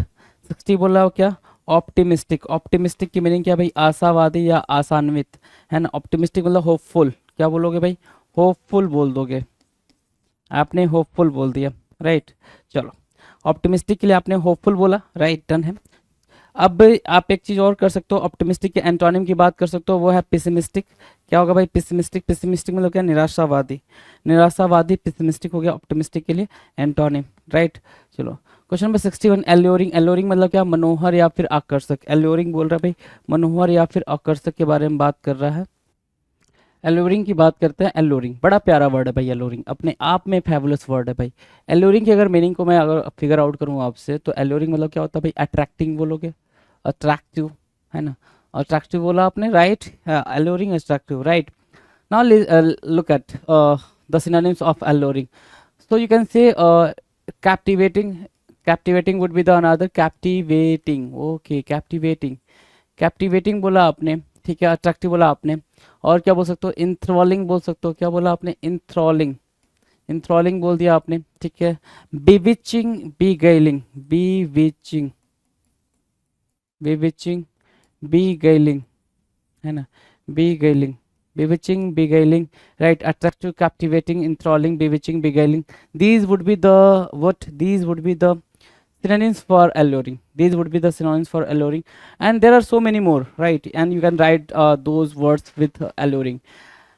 60 बोल रहा हो क्या, ऑप्टिमिस्टिक। ऑप्टिमिस्टिक की मीनिंग क्या भाई, आशावादी या आशान्वित, है ना। ऑप्टिमिस्टिक मतलब होपफुल, क्या बोलोगे भाई, होपफुल बोल दोगे, आपने होपफुल बोल दिया, राइट। चलो, ऑप्टिमिस्टिक के लिए आपने होपफुल बोला, राइट, डन है। अब आप एक चीज और कर सकते हो, ऑप्टिमिस्टिक के एंटोनिम की बात कर सकते हो, वो है पेसिमिस्टिक। क्या होगा भाई, पेसिमिस्टिक। पेसिमिस्टिक मतलब क्या, निराशावादी। निराशावादी पेसिमिस्टिक हो गया ऑप्टिमिस्टिक के लिए एंटोनिम, राइट। चलो, क्वेश्चन नंबर 61, एल्योरिंग। एल्योरिंग मतलब क्या, मनोहर या फिर आकर्षक। एल्योरिंग बोल रहा है भाई मनोहर या फिर आकर्षक के बारे में बात कर रहा है। एल्योरिंग की बात करते हैं। एल्योरिंग बड़ा प्यारा वर्ड है भाई, एल्योरिंग अपने आप में फेबुलस वर्ड है भाई। एल्योरिंग की अगर मीनिंग को मैं अगर फिगर आउट करूँ आपसे, तो एल्योरिंग मतलब क्या होता है भाई, अट्रैक्टिंग बोलोगे, अट्रैक्टिव, है ना। अट्रैक्टिव बोला आपने, right. Alluring, attractive, right. Now look at the synonyms of alluring. so you can say captivating. Captivating would be the another, captivating, okay, captivating। Captivating बोला आपने, ठीक है। अट्रैक्टिव बोला आपने, और क्या बोल सकते हो, इंथ्रॉलिंग बोल सकते हो। क्या बोला आपने, इंथ्रॉलिंग। इंथ्रॉलिंग बोल दिया आपने, ठीक है। बीविचिंग, बीगेलिंग, बीविचिंग, बीविचिंग, बीगेलिंग, है ना, बीगेलिंग, bewitching, beguiling, right, attractive, captivating, enthralling, bewitching, beguiling. These would be the what, these would be the synonyms for alluring. These would be the synonyms for alluring, and there are so many more, right, and you can write those words with alluring.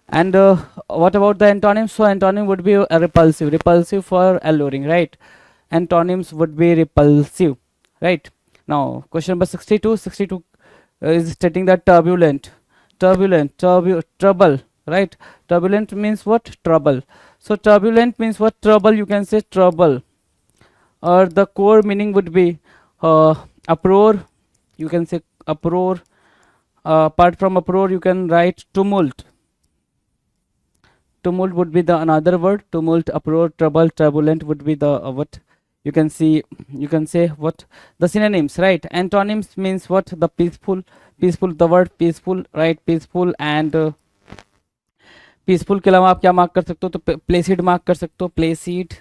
And what about the antonyms? So antonym would be repulsive. Repulsive for alluring, right. Antonyms would be repulsive, right. Now question number 62. 62 is stating that turbulent. Turbulent, trouble, right. Turbulent means what, trouble. So turbulent means what, trouble, you can say trouble. Or the core meaning would be uproar, you can say uproar. Apart from uproar, you can write tumult. Tumult would be the another word. Tumult, uproar, trouble, turbulent would be the what, you can see, you can say what, the synonyms, right. Antonyms means what, the peaceful. Peaceful, the word peaceful, right, peaceful। and peaceful के अलावा आप क्या mark कर सकते हो, तो Placid mark कर सकते हो, प्लेसिड।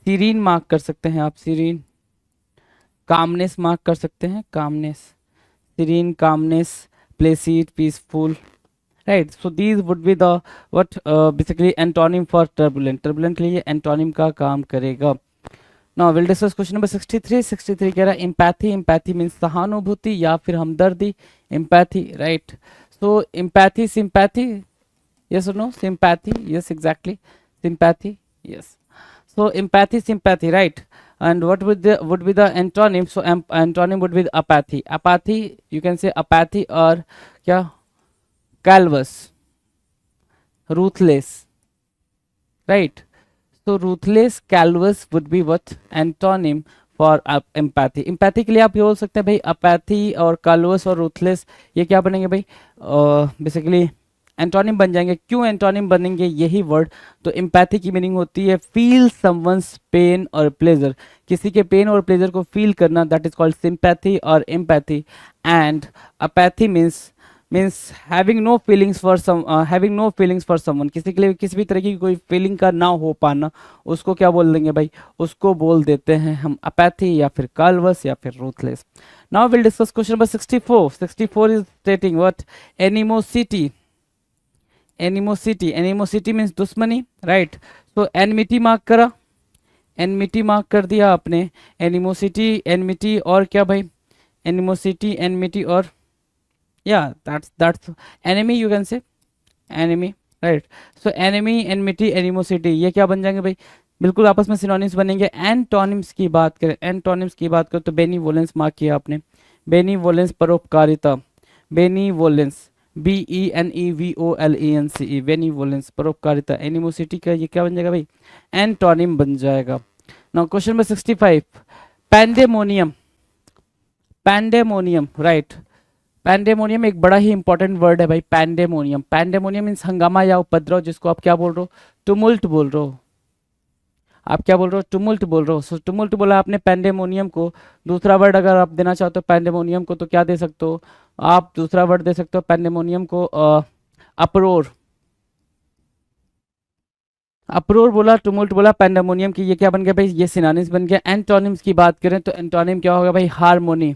सीरीन मार्क कर सकते हैं आप, सीरीन। कामनेस मार्क कर सकते हैं, calmness. Serene, calmness, placid, peaceful, right. So these would be the what basically antonym for turbulent. Turbulent के लिए एंटोनिम का काम करेगा। Now will discuss question number 63। 63 कह रहा है एम्पैथी। एम्पैथी मीन्स सहानुभूति या फिर हमदर्दी, empathy, right. So empathy, sympathy, yes or no, sympathy, yes, exactly, sympathy, yes. So empathy, sympathy, right. And what would be the antonym? So antonym would be apathy. Apathy, you can say apathy, or kya, callous, ruthless, right. So ruthless, callous would be what, antonym for empathy. Empathy के लिए आप ये बोल सकते हैं भाई, apathy और कलवस और रूथलेस, ये क्या बनेंगे भाई, बेसिकली एंटोनिम बन जाएंगे। क्यों एंटोनिम बनेंगे यही वर्ड, तो एम्पैथी की मीनिंग होती है फील समवंस पेन और प्लेजर, किसी के पेन और प्लेजर को फील करना, दैट इज कॉल्ड सिंपैथी और empathy. And apathy means having no feelings for someone, किसी के लिए किसी भी तरह की कोई फीलिंग का ना हो पाना, उसको क्या बोल देंगे भाई, उसको बोल देते हैं हम अपैथी या फिर कलवस या फिर ruthless. Now will discuss question number 64। 64 is स्टेटिंग what, animosity. Animosity, animosity means दुश्मनी, राइट। सो एनमिटी मार्क करा, एनमिटी मार्क कर दिया आपने, एनिमोसिटी, एनमिटी, और क्या भाई, एनिमोसिटी, एनमिटी, और या दैट्स एनिमी, यू कैन से एनिमी, राइट। सो एनिमी, एनमिटी, एनिमोसिटी, ये क्या बन जाएंगे भाई, बिल्कुल आपस में सिनोनिम्स बनेंगे। एंटोनिम्स की बात करें, एंटोनिम्स की बात करें तो बेनीवोलेंस मार्क किया आपने, बेनीवोलेंस, परोपकारिता, बेनीवोलेंस, BENEVOLENCE, बेनीवोलेंस, परोपकारिता। एनिमोसिटी का ये क्या बन जाएगा भाई, एंटोनिम बन जाएगा। Now question number 65, pandemonium. Pandemonium, right. Pandemonium एक बड़ा ही इंपॉर्टेंट वर्ड है भाई, पैंडेमोनियम। पैंडेमोनियम मीन्स हंगामा या उपद्रव, जिसको आप क्या बोल रहे हो, टुमुल्ट बोल रहे हो, आप क्या बोल रहे हो, टुमुल्ट बोल रहे हो। सो टुमुल्ट बोला आपने पैंडेमोनियम को। दूसरा वर्ड अगर आप देना चाहते हो पैंडेमोनियम को तो क्या दे सकते हो आप, दूसरा वर्ड दे सकते हो पैंडेमोनियम को, अप्रोर। अप्रोर बोला, टुमुल्ट बोला, पैंडेमोनियम की, ये क्या बन गया भाई, ये सिनोनिम्स बन गया। एंटोनिम्स की बात करें तो एंटोनिम क्या होगा भाई, harmony,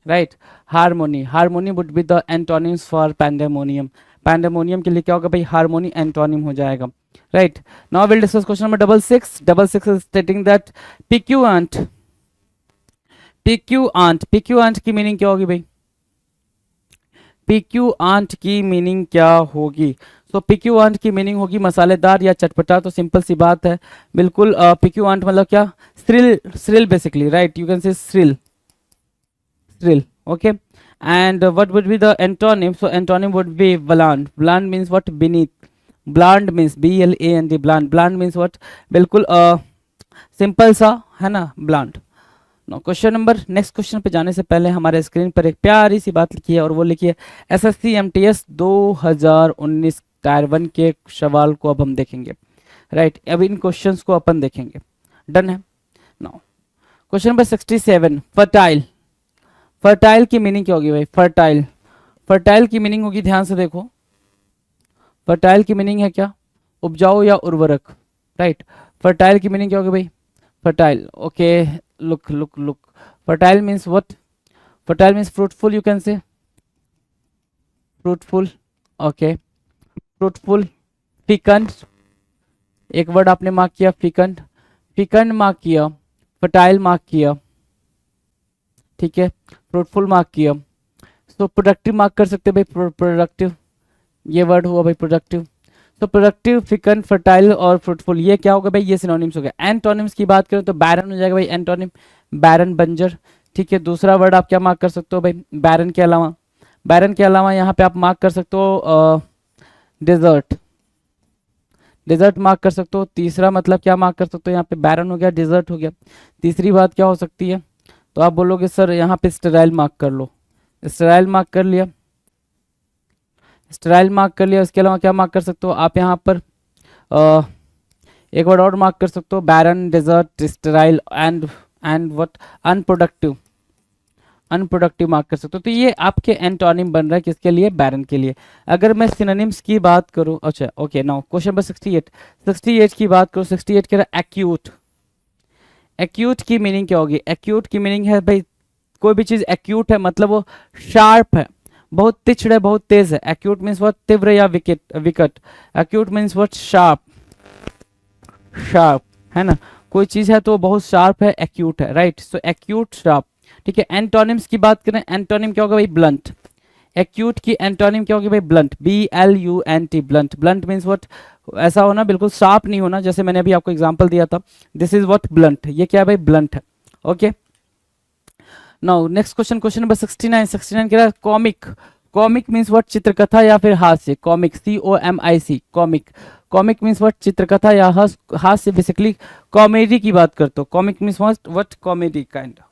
right, harmony, harmony would be the antonyms for pandemonium. Pandemonium के लिए क्या होगा भाई, हार्मोनी एंटोनिम हो जाएगा, right. Now will discuss question number 66। 66 is stating that piquant, piquant, piquant की मीनिंग क्या होगी भाई, पिक्यूआंट की मीनिंग क्या होगी। सो पिक्यूआंट की मीनिंग होगी मसालेदार या चटपटा। तो सिंपल सी बात है, बिल्कुल पिक्यूआंट मतलब क्या, thrill, thrill basically, right, you can से thrill, thrill, okay. And what would be the antonym? So antonym would be bland. Bland means what, beneath. Bland means BLAND, bland, bland means what, बिल्कुल simple सा है ना, bland। No question number, next question पे जाने से पहले हमारे screen पर एक प्यारी सी बात लिखी है, और वो लिखी है SSC MTS 2019 टायर 1 के सवाल को अब हम देखेंगे, राइट। अब इन क्वेश्चंस को अपन देखेंगे, डन है। No question number 67, fertile, fertile की मीनिंग क्या होगी भाई, फर्टाइल, फर्टाइल की मीनिंग होगी, ध्यान से देखो, फर्टाइल की मीनिंग है क्या, उपजाऊ या उर्वरक, राइट। फर्टाइल की मीनिंग क्या होगी भाई, fertile, okay, look look look, fertile means what, fertile means fruitful, you can say fruitful, okay, fruitful, fecund, एक वर्ड आपने मार्क किया, फिकंड, फिकंड मार्क किया, फर्टाइल मार्क किया, ठीक है, फ्रूटफुल मार्क किया। तो प्रोडक्टिव मार्क कर सकते हैं भाई, प्रोडक्टिव, ये वर्ड हुआ भाई प्रोडक्टिव। तो प्रोडक्टिव, फिकन, फर्टाइल और फ्रूटफुल, ये क्या होगा भाई, ये सिनोनिम्स हो गए। एंटोनिम्स की बात करें तो बैरन हो जाएगा भाई एंटोनिम, बैरन, बंजर, ठीक है। दूसरा वर्ड आप क्या मार्क कर सकते हो भाई, बैरन के अलावा, बैरन के अलावा यहाँ पे आप मार्क कर सकते हो डेजर्ट, डेजर्ट मार्क कर सकते हो। तीसरा मतलब क्या मार्क कर सकते हो, यहाँ पे बैरन हो गया, डेजर्ट हो गया। तीसरी बात क्या हो सकती है, तो आप बोलोगे सर यहाँ पे स्टेराइल मार्क कर लो, स्टेराइल मार्क कर लिया, स्टेराइल मार्क कर लिया। उसके अलावा क्या मार्क कर सकते हो आप, यहाँ पर एक वर्ड और मार्क कर सकते हो, barren, desert, sterile and what, unproductive, unproductive mark कर सकते हो। तो ये आपके एंटोनिम बन रहा है किसके लिए, बैरन के लिए। अगर मैं सिनोनिम्स की बात करूं, अच्छा ओके, नाउ क्वेश्चन नंबर 68, 68 की बात करूं, 68 कह रहा है एक्यूट, एक्यूट की मीनिंग क्या होगी, एक्यूट की मीनिंग है भाई, कोई भी चीज एक्यूट है मतलब वो शार्प है, बहुत तिछड़ है, बहुत तेज है। एक्यूट मीन्स व्हाट, तीव्र या विकट, विकट। Acute means what, sharp, sharp, है ना, कोई चीज है तो बहुत शार्प है, एक्यूट है, राइट। सो एक्यूट, शार्प, ठीक है। एंटोनिम्स की बात करें, एंटोनिम क्या होगा भाई, ब्लंट। एक्यूट की एंटोनिम क्या होगी भाई, blunt, BLUNT, blunt. Blunt means what, ऐसा होना, बिल्कुल शार्प नहीं होना, जैसे मैंने अभी आपको एग्जांपल दिया था, दिस इज व्हाट ब्लंट, ये क्या है भाई, ब्लंट है, okay. Now next question, question number 69, 69 कह रहा है कॉमिक, कॉमिक मीन्स व्हाट, चित्रकथा या फिर हास्य, comic, COMIC, comic, comic means what, चित्रकथा या हास्य, बेसिकली कॉमेडी की बात करते हो, comic means what, comedy kind of,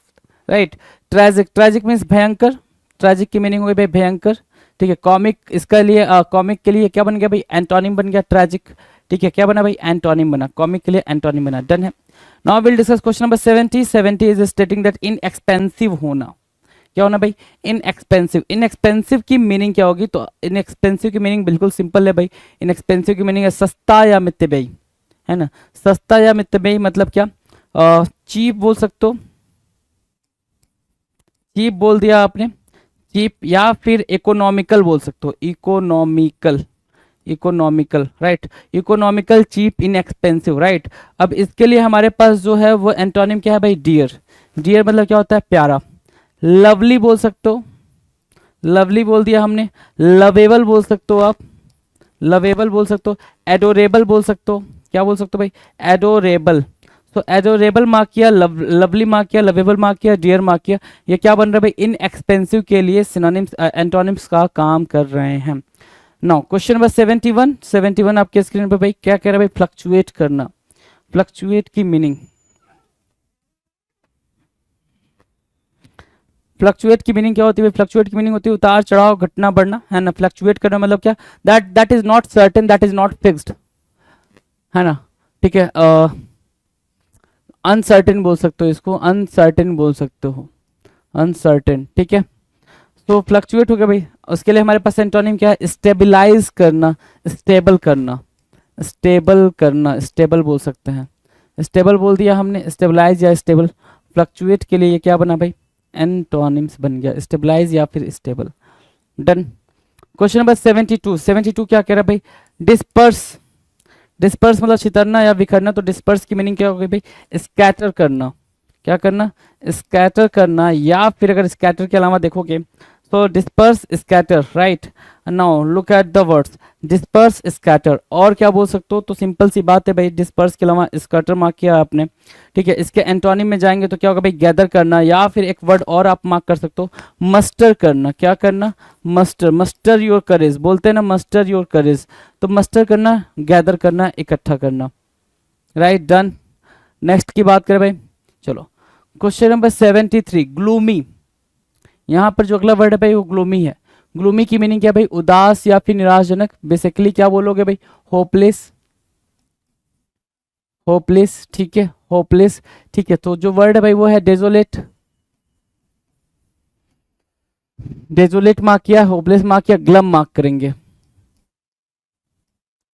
right. Tragic, tragic means भयंकर, ट्रेजिक की मीनिंग हो गई भाई भयंकर, ठीक है। कॉमिक, इसका लिए कॉमिक के लिए क्या बन गया भाई, एंटोनिम बन गया ट्रेजिक, ठीक है। क्या बना भाई, एंटोनिम बना, कॉमिक के लिए एंटोनिम बना, डन है। Now will discuss question number 70, 70 is stating that inexpensive होना, क्या होना भाई, इनएक्सपेंसिव। इनएक्सपेंसिव की मीनिंग क्या होगी, तो इनएक्सपेंसिव की मीनिंग बिल्कुल सिंपल है भाई, इनएक्सपेंसिव की मीनिंग है सस्ता या मितव्ययी, है ना, सस्ता या मितव्ययी मतलब क्या, चीप बोल सकते हो, चीप बोल दिया आपने, चीप, या फिर इकोनॉमिकल बोल सकते हो, economical, economical, right, economical, cheap, inexpensive, right. अब इसके लिए हमारे पास जो है वो एंटोनिम क्या है भाई, डियर, डियर मतलब क्या होता है, प्यारा। लवली बोल सकते हो, लवली बोल दिया हमने, लवेबल बोल सकते हो आप, लवेबल बोल सकते हो, एडोरेबल बोल सकते हो, क्या बोल सकते हो भाई, एडोरेबल। तो एडोरेबल मार्क किया, लवली मार्क किया, लवेबल मार्क किया, डियर मार्क किया, ये क्या बन रहा है भाई, इनएक्सपेंसिव के लिए सिनोनिम्स, एंटोनिम्स का काम कर रहे हैं। नाउ क्वेश्चन नंबर 71, 71 आपके स्क्रीन पे भाई क्या कह रहा है भाई, फ्लक्चुएट करना, फ्लक्चुएट की मीनिंग, फ्लक्चुएट की मीनिंग क्या होती है, फ्लक्चुएट की मीनिंग होती है उतार चढ़ाव, घटना बढ़ना, है ना। फ्लक्चुएट करना मतलब क्या, that is not certain, that is not fixed, है ना, ठीक है। अनसर्टेन बोल सकते हो इसको, अनसर्टेन बोल सकते हो, अनसर्टेन, ठीक है। तो फ्लक्चुएट हो गया भाई, उसके लिए हमारे पास एंटोनिम क्या है, स्टेबलाइज करना, स्टेबल करना, स्टेबल करना, स्टेबल बोल सकते हैं, स्टेबल बोल दिया हमने, स्टेबलाइज या स्टेबल। फ्लक्चुएट के लिए ये क्या बना भाई, एंटोनिम्स बन गया, स्टेबलाइज या फिर स्टेबल। डन। क्वेश्चन नंबर 72, 72 क्या कह रहा है भाई, डिस्पर्स। डिस्पर्स मतलब छितरना या बिखरना, तो डिस्पर्स की मीनिंग क्या होगी भाई, स्कैटर करना। क्या करना, स्कैटर करना, या फिर अगर स्कैटर के अलावा देखोगे तो disperse, scatter, right. Now look at the words, disperse, scatter, और क्या बोल सकते हो, तो सिंपल सी बात है भाई, डिस्पर्स के अलावा स्कैटर मार्क किया आपने, ठीक है। इसके एंटोनिम में जाएंगे तो क्या होगा भाई, गैदर करना, या फिर एक वर्ड और आप मार्क कर सकते हो, मस्टर करना। क्या करना, मस्टर, मस्टर योर करेज, बोलते हैं ना मस्टर योर करेज, तो मस्टर करना, गैदर करना, इकट्ठा करना, राइट। डन। नेक्स्ट की बात करें भाई, चलो क्वेश्चन नंबर 73, ग्लूमी। यहाँ पर जो अगला वर्ड है भाई वो ग्लूमी है। ग्लूमी की मीनिंग क्या है भाई, उदास या फिर निराशजनक। बेसिकली क्या बोलोगे भाई, होपलेस, होपलेस, ठीक है, होपलेस, ठीक है। तो जो वर्ड है भाई वो है डेजोलेट, डेजोलेट मार्क किया, होपलेस मार्क किया, ग्लम मार्क करेंगे,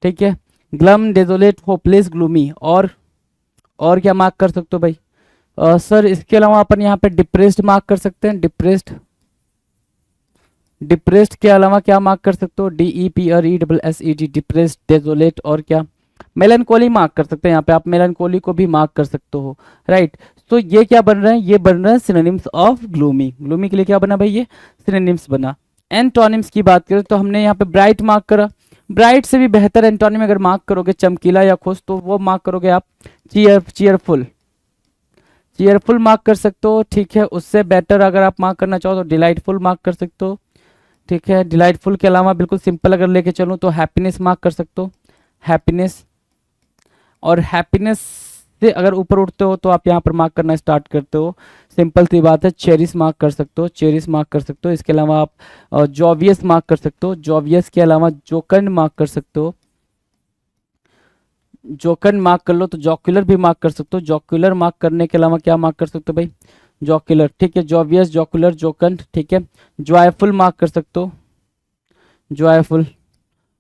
ठीक है। ग्लम, डेजोलेट, होपलेस, ग्लूमी, और क्या मार्क कर सकते हो भाई, सर इसके अलावा अपन यहाँ पे डिप्रेस्ड मार्क कर सकते हैं, डिप्रेस्ड। डिप्रेस्ड के अलावा क्या मार्क कर सकते हो, DEPRESSED, डिप्रेस्ड, डेजोलेट, और क्या, मेलनकोली मार्क कर सकते हैं। यहाँ पे आप मेलनकोली को भी मार्क कर सकते हो, राइट। तो ये क्या बन रहा है, ये बन रहा है सिनोनिम्स ऑफ ग्लूमी। ग्लूमी के लिए क्या बना भाई, ये सिनोनिम्स बना। एंटोनिम्स की बात करें तो हमने यहाँ पे ब्राइट मार्क करा, ब्राइट से भी बेहतर एंटोनिम अगर मार्क करोगे चमकीला या खुश, तो वो मार्क करोगे आप चीयरफुल, चीयरफुल मार्क कर सकते हो, ठीक है। उससे बेटर अगर आप मार्क करना चाहो तो डिलाइटफुल मार्क कर सकते हो, ठीक है। डिलाइटफुल के अलावा बिल्कुल सिंपल अगर लेके चलूँ तो हैप्पीनेस मार्क कर सकते हो, हैप्पीनेस। और हैप्पीनेस से अगर ऊपर उठते हो तो आप यहाँ पर मार्क करना स्टार्ट करते हो, सिंपल सी बात है, चेरिस मार्क कर सकते हो, चेरिस मार्क कर सकते हो। इसके अलावा आप जॉवियस मार्क कर सकते हो, जॉवियस के अलावा जोकन मार्क कर सकते हो, जोकन मार्क कर लो, तो जॉक्यूलर भी मार्क कर सकते हो। जॉक्यूलर मार्क करने के अलावा क्या मार्क कर सकते हो भाई, जॉक्यूलर, ठीक है। जॉवियस, जॉक्यूलर, जोकन, ठीक है। जॉयफुल मार्क कर सकते हो, जॉयफुल।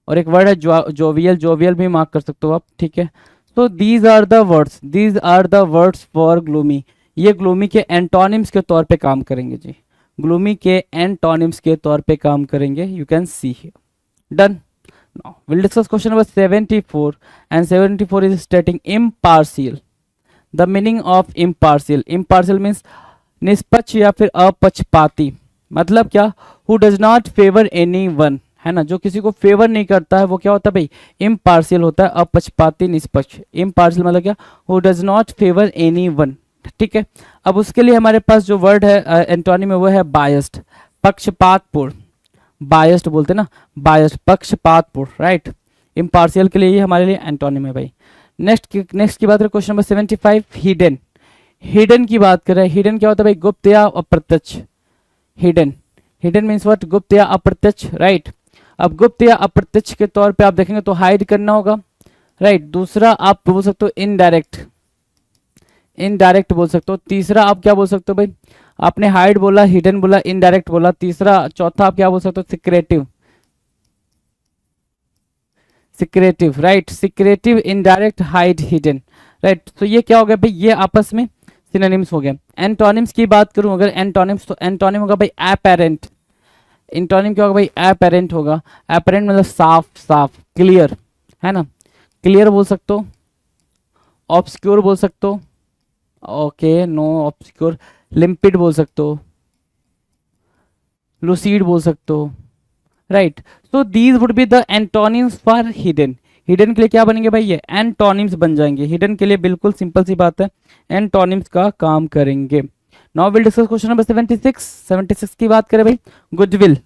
और एक वर्ड है जोवियल, जोवियल भी मार्क कर सकते हो आप, ठीक है। तो these are the words, these are the words for gloomy. ये ग्लूमी के एंटोनिम्स के तौर पे काम करेंगे जी, ग्लूमी के एंटोनिम्स के तौर पे काम करेंगे, you can see here. Done. Now we'll discuss question number 74, and 74 is stating impartial. The meaning of impartial, impartial means निष्पक्ष या फिर अपक्षपाती। मतलब क्या, who does not favor anyone, है ना, जो किसी को फेवर नहीं करता है वो क्या होता है भाई, impartial होता है, अपक्षपाती, निष्पक्ष। impartial मतलब क्या, who does not favor anyone, ठीक है। अब उसके लिए हमारे पास जो वर्ड है एंटोनिम में वो है बायस्ड, पक्षपातपूर्ण, बायस्ड बोलते ना, बायस्ड, पक्षपातपूर्ण, राइट। इम्पार्शियल के लिए ये हमारे लिए एंटोनिम है भाई। नेक्स्ट की बात करें क्वेश्चन नंबर 75, हिडन। हिडन की बात करें, हिडन क्या होता है भाई, गुप्त या अप्रत्यक्ष। हिडन, हिडन मीन्स व्हाट, गुप्त या अप्रत्यक्ष, राइट। अब गुप्त या अप्रत्यक्ष के तौर पे आप देखेंगे तो हाइड करना होगा, राइट। दूसरा आप बोल सकते हो इनडायरेक्ट, इनडायरेक्ट बोल सकते हो। तीसरा आप क्या बोल सकते हो भाई, आपने हाइड बोला, हिडन बोला, इनडायरेक्ट बोला, तीसरा चौथा आप क्या बोल सकते हो, secretive, secretive, right. Secretive, indirect, hide, hidden, right. तो ये क्या हो गया भाई, ये आपस में सिनोनिम्स हो गए। एंटोनिम्स की बात करूं अगर एंटोनिम्स, तो एंटोनिम होगा भाई एपेरेंट। एंटोनिम क्या होगा भाई, एपेरेंट होगा। एपेरेंट मतलब साफ, साफ, क्लियर, है ना, क्लियर बोल सकते हो। ऑब्सक्योर बोल सकते हो, ओके, नो ऑब्सक्योर। लिम्पिड बोल सकते हो, लूसीड बोल सकते हो, right. So these would be the antonyms for hidden. Hidden के लिए क्या बनेंगे भाई, ये एंटोनिम्स बन जाएंगे। हिडन के लिए बिल्कुल सिंपल सी बात है, एंटोनिम्स का काम करेंगे। Now will discuss question number 76। 76 की बात करें भाई, गुडविल।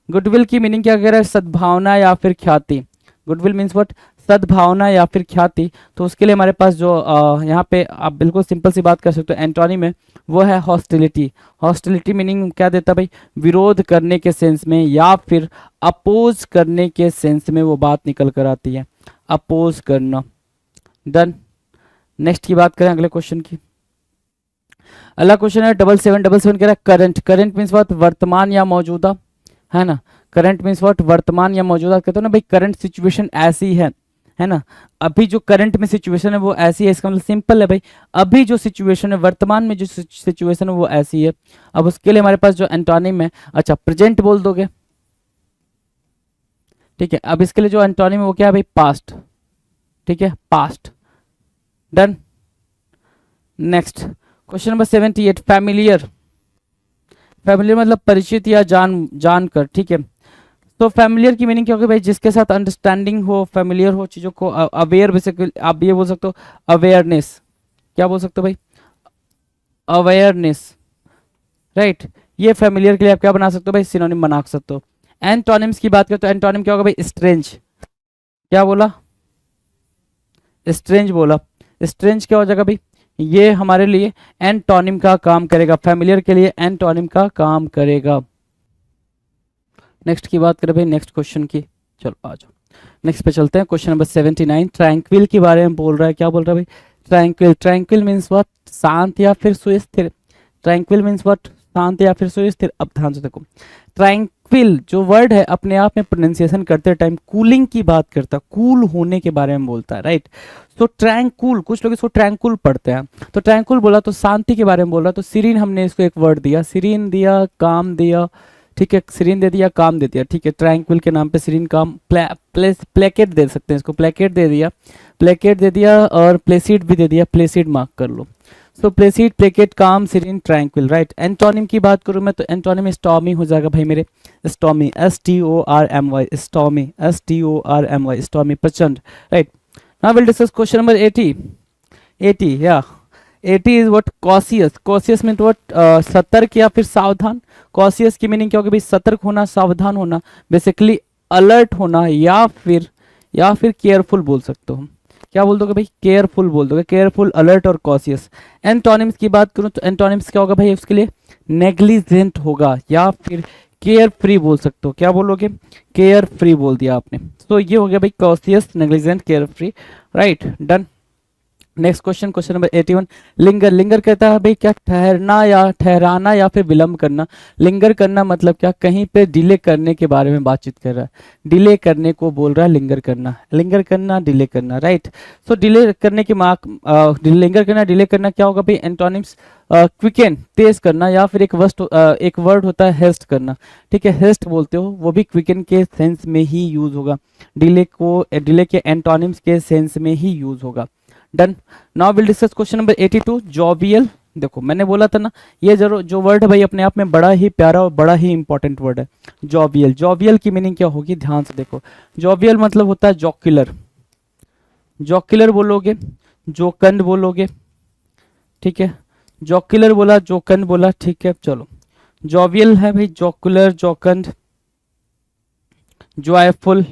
गुडविल की मीनिंग क्या कह रहा है, सद्भावना या फिर ख्याति। गुडविल मीन्स व्हाट, सद्भावना या फिर ख्याति। तो उसके लिए हमारे पास जो यहाँ पे आप बिल्कुल सिंपल सी बात कर सकते हो एंटोनिम में, वो है हॉस्टिलिटी। हॉस्टिलिटी मीनिंग क्या देता भाई, विरोध करने के सेंस में या फिर अपोज करने के सेंस में वो बात निकल कर आती है, अपोज करना। डन। नेक्स्ट की बात करें अगले क्वेश्चन की। अगला क्वेश्चन है 7777 कह रहा है करंट। करंट मीन्स व्हाट, वर्तमान या मौजूदा, है ना। करंट मीन्स व्हाट, वर्तमान या मौजूदा। कहते हो ना भाई करंट सिचुएशन ऐसी है है ना। अभी जो करंट में सिचुएशन है वो ऐसी है, इसका मतलब सिंपल है भाई, अभी जो सिचुएशन है, वर्तमान में जो सिचुएशन है वो ऐसी है। अब उसके लिए हमारे पास जो एंटोनिम है, अच्छा प्रेजेंट बोल दोगे, ठीक है। अब इसके लिए जो एंटोनिम है वो क्या है भाई, पास्ट, ठीक है, past, done. Next question number 78, familiar. Familiar मतलब परिचित या जानकर, ठीक है। तो फैमिलियर की मीनिंग क्या होगी भाई, जिसके साथ अंडरस्टैंडिंग हो, फैमिलियर हो चीज़ों को, अवेयर, बेसिकली आप ये बोल सकते हो अवेयरनेस, क्या बोल सकते हो भाई, अवेयरनेस, राइट। ये फैमिलियर के लिए आप क्या बना सकते हो भाई, सिनोनिम बना सकते हो। एंटोनिम्स की बात करें तो एंटोनिम क्या होगा भाई, स्ट्रेंज, क्या बोला, स्ट्रेंज बोला, स्ट्रेंज क्या हो जाएगा भाई, ये हमारे लिए एंटोनिम का काम करेगा, फैमिलियर के लिए एंटोनिम का काम करेगा। नेक्स्ट की बात करें भाई, नेक्स्ट क्वेश्चन की, चलो आ जाओ नेक्स्ट पे चलते हैं। क्वेश्चन नंबर 79, ट्रैंक्विल के बारे में बोल रहा है, क्या बोल रहा है भाई, ट्रैंक्विल। ट्रैंक्विल मीन्स व्हाट, शांत या फिर सुस्थिर। ट्रैंक्विल मीन्स व्हाट, शांत या फिर सुस्थिर। अब ध्यान से देखो, ट्रैंक्विल जो वर्ड है अपने आप में प्रोनाउंसिएशन करते टाइम कूलिंग की बात करता है, कूल होने के बारे में बोलता है, राइट। तो ट्रैंक्विल, कुछ लोग इसको ट्रैंक्विल पढ़ते हैं, तो ट्रैंक्विल बोला तो शांति के बारे में बोल रहा, तो सीरीन हमने इसको एक वर्ड दिया, सीरीन दिया, काम दिया, ठीक है, सीरीन दे दिया, काम दे दिया, ठीक है। ट्रैंक्विल के नाम पे सीरीन, काम, प्लेकेट दे सकते हैं इसको, प्लेकेट दे दिया, प्लेकेट दे दिया, और प्लेसीड भी दे दिया, प्लेसीड मार्क कर लो। सो प्लेसीड, प्लेकेट, काम, सीरीन, ट्रैंक्विल, राइट। एंटोनिम की बात करूं मैं तो एंटोनिम स्टॉर्मी हो जाएगा भाई मेरे, stormy, STORMY, stormy, STORMY, stormy, प्रचंड, right. Now will discuss question number 80 या 80 is what, cautious. Cautious mean what, सतर्क या फिर सावधान। कॉशियस की मीनिंग क्या होगी भाई, सतर्क होना, सावधान होना, बेसिकली अलर्ट होना, या फिर केयरफुल बोल सकते हो। क्या बोल दोगे भाई, केयरफुल बोल दोगे, केयरफुल, अलर्ट और कॉशियस। एंटोनिम्स की बात करूं तो एंटोनिम्स क्या होगा भाई, उसके लिए नेग्लिजेंट होगा, या फिर केयर फ्री बोल सकते हो। क्या बोलोगे, केयर फ्री बोल दिया आपने, तो ये हो गया भाई cautious, negligent, carefree, right, done. Next question, question number 81, linger. Linger कहता है भाई क्या, ठहरना या ठहराना या फिर विलंब करना। लिंगर करना मतलब क्या, कहीं पे डिले करने के बारे में बातचीत कर रहा है, डिले करने को बोल रहा है लिंगर करना, लिंगर करना, डिले करना, राइट। सो डिले करने की मार्क, लिंगर करना, डिले करना क्या होगा भाई, एंटोनिम्स, क्विकन, तेज करना, या फिर एक वर्ड होता है हेस्ट करना, ठीक है, हेस्ट बोलते हो, वो भी क्विकन के सेंस में ही यूज होगा, डिले के एंटोनिम्स के सेंस में ही यूज होगा, done. Now will discuss question number 82, jovial. देखो मैंने बोला था ना, ये जो वर्ड है भाई अपने आप में बड़ा ही प्यारा और बड़ा ही इंपॉर्टेंट वर्ड है, जॉवियल। जॉवियल की मीनिंग क्या होगी, ध्यान से देखो, जॉवियल मतलब होता है जॉक्युलर, जॉक्युलर बोलोगे, जोकंड बोलोगे, ठीक है, जॉक्युलर बोला, जोकंड बोला, ठीक है, चलो जॉवियल है भाई, जॉक्युलर, जोकंड, जॉयफुल,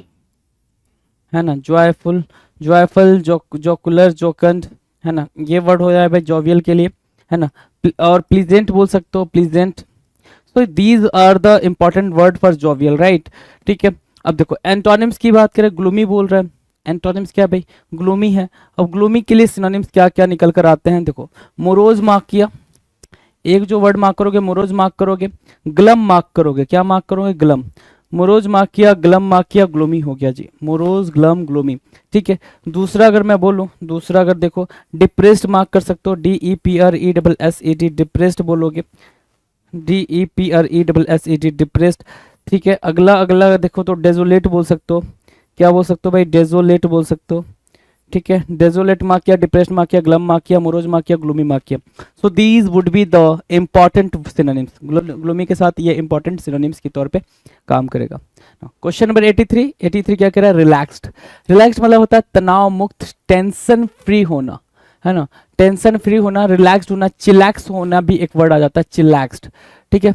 है ना, जॉयफुल, जॉयफुल, जोकुलर, जोकंड, है ना, ये वर्ड हो जाए भाई जॉवियल के लिए, है ना। और प्लीजेंट बोल सकते हो, pleasant. So these are the important word for jovial, right, ठीक है। अब देखो एंटोनिम्स की बात करें, ग्लूमी बोल रहा है, एंटोनिम्स क्या भाई, ग्लूमी है। अब ग्लूमी के लिए सिनोनिम्स क्या क्या निकल कर आते हैं, देखो मोरोज मार्क किया, एक जो वर्ड मार्क करोगे मोरोज मार्क करोगे, ग्लम मार्क करोगे, क्या मार्क करोगे, ग्लम, मोरोज मार्क किया, ग्लम मार्क किया, ग्लोमी हो गया जी, मोरोज, ग्लम, ग्लोमी, ठीक है। दूसरा अगर मैं बोलूं, दूसरा अगर देखो डिप्रेस्ड मार्क कर सकते हो, DEPRESSED, डिप्रेस्ड बोलोगे, DEPRESSED, डिप्रेस्ड, ठीक है। अगला देखो तो डेजोलेट बोल सकते हो, क्या बोल सकते हो भाई, डेजोलेट बोल सकते हो, ठीक है। डेजोलेट मार्क किया, डिप्रेस्ड मार्क किया, ग्लम मार्क किया, मोरोज मार्क किया, ग्लूमी मार्क किया। सो these would be the important synonyms, gloomy के साथ ये इंपॉर्टेंट सिनोनिम्स के तौर पे काम करेगा। क्वेश्चन नंबर 83 क्या कह रहा है, रिलैक्स्ड। रिलैक्स्ड मतलब होता है तनाव मुक्त, टेंशन फ्री होना, है ना, टेंशन फ्री होना, रिलैक्स्ड होना, चिलैक्स होना भी एक वर्ड आ जाता है, चिलैक्स्ड, ठीक है,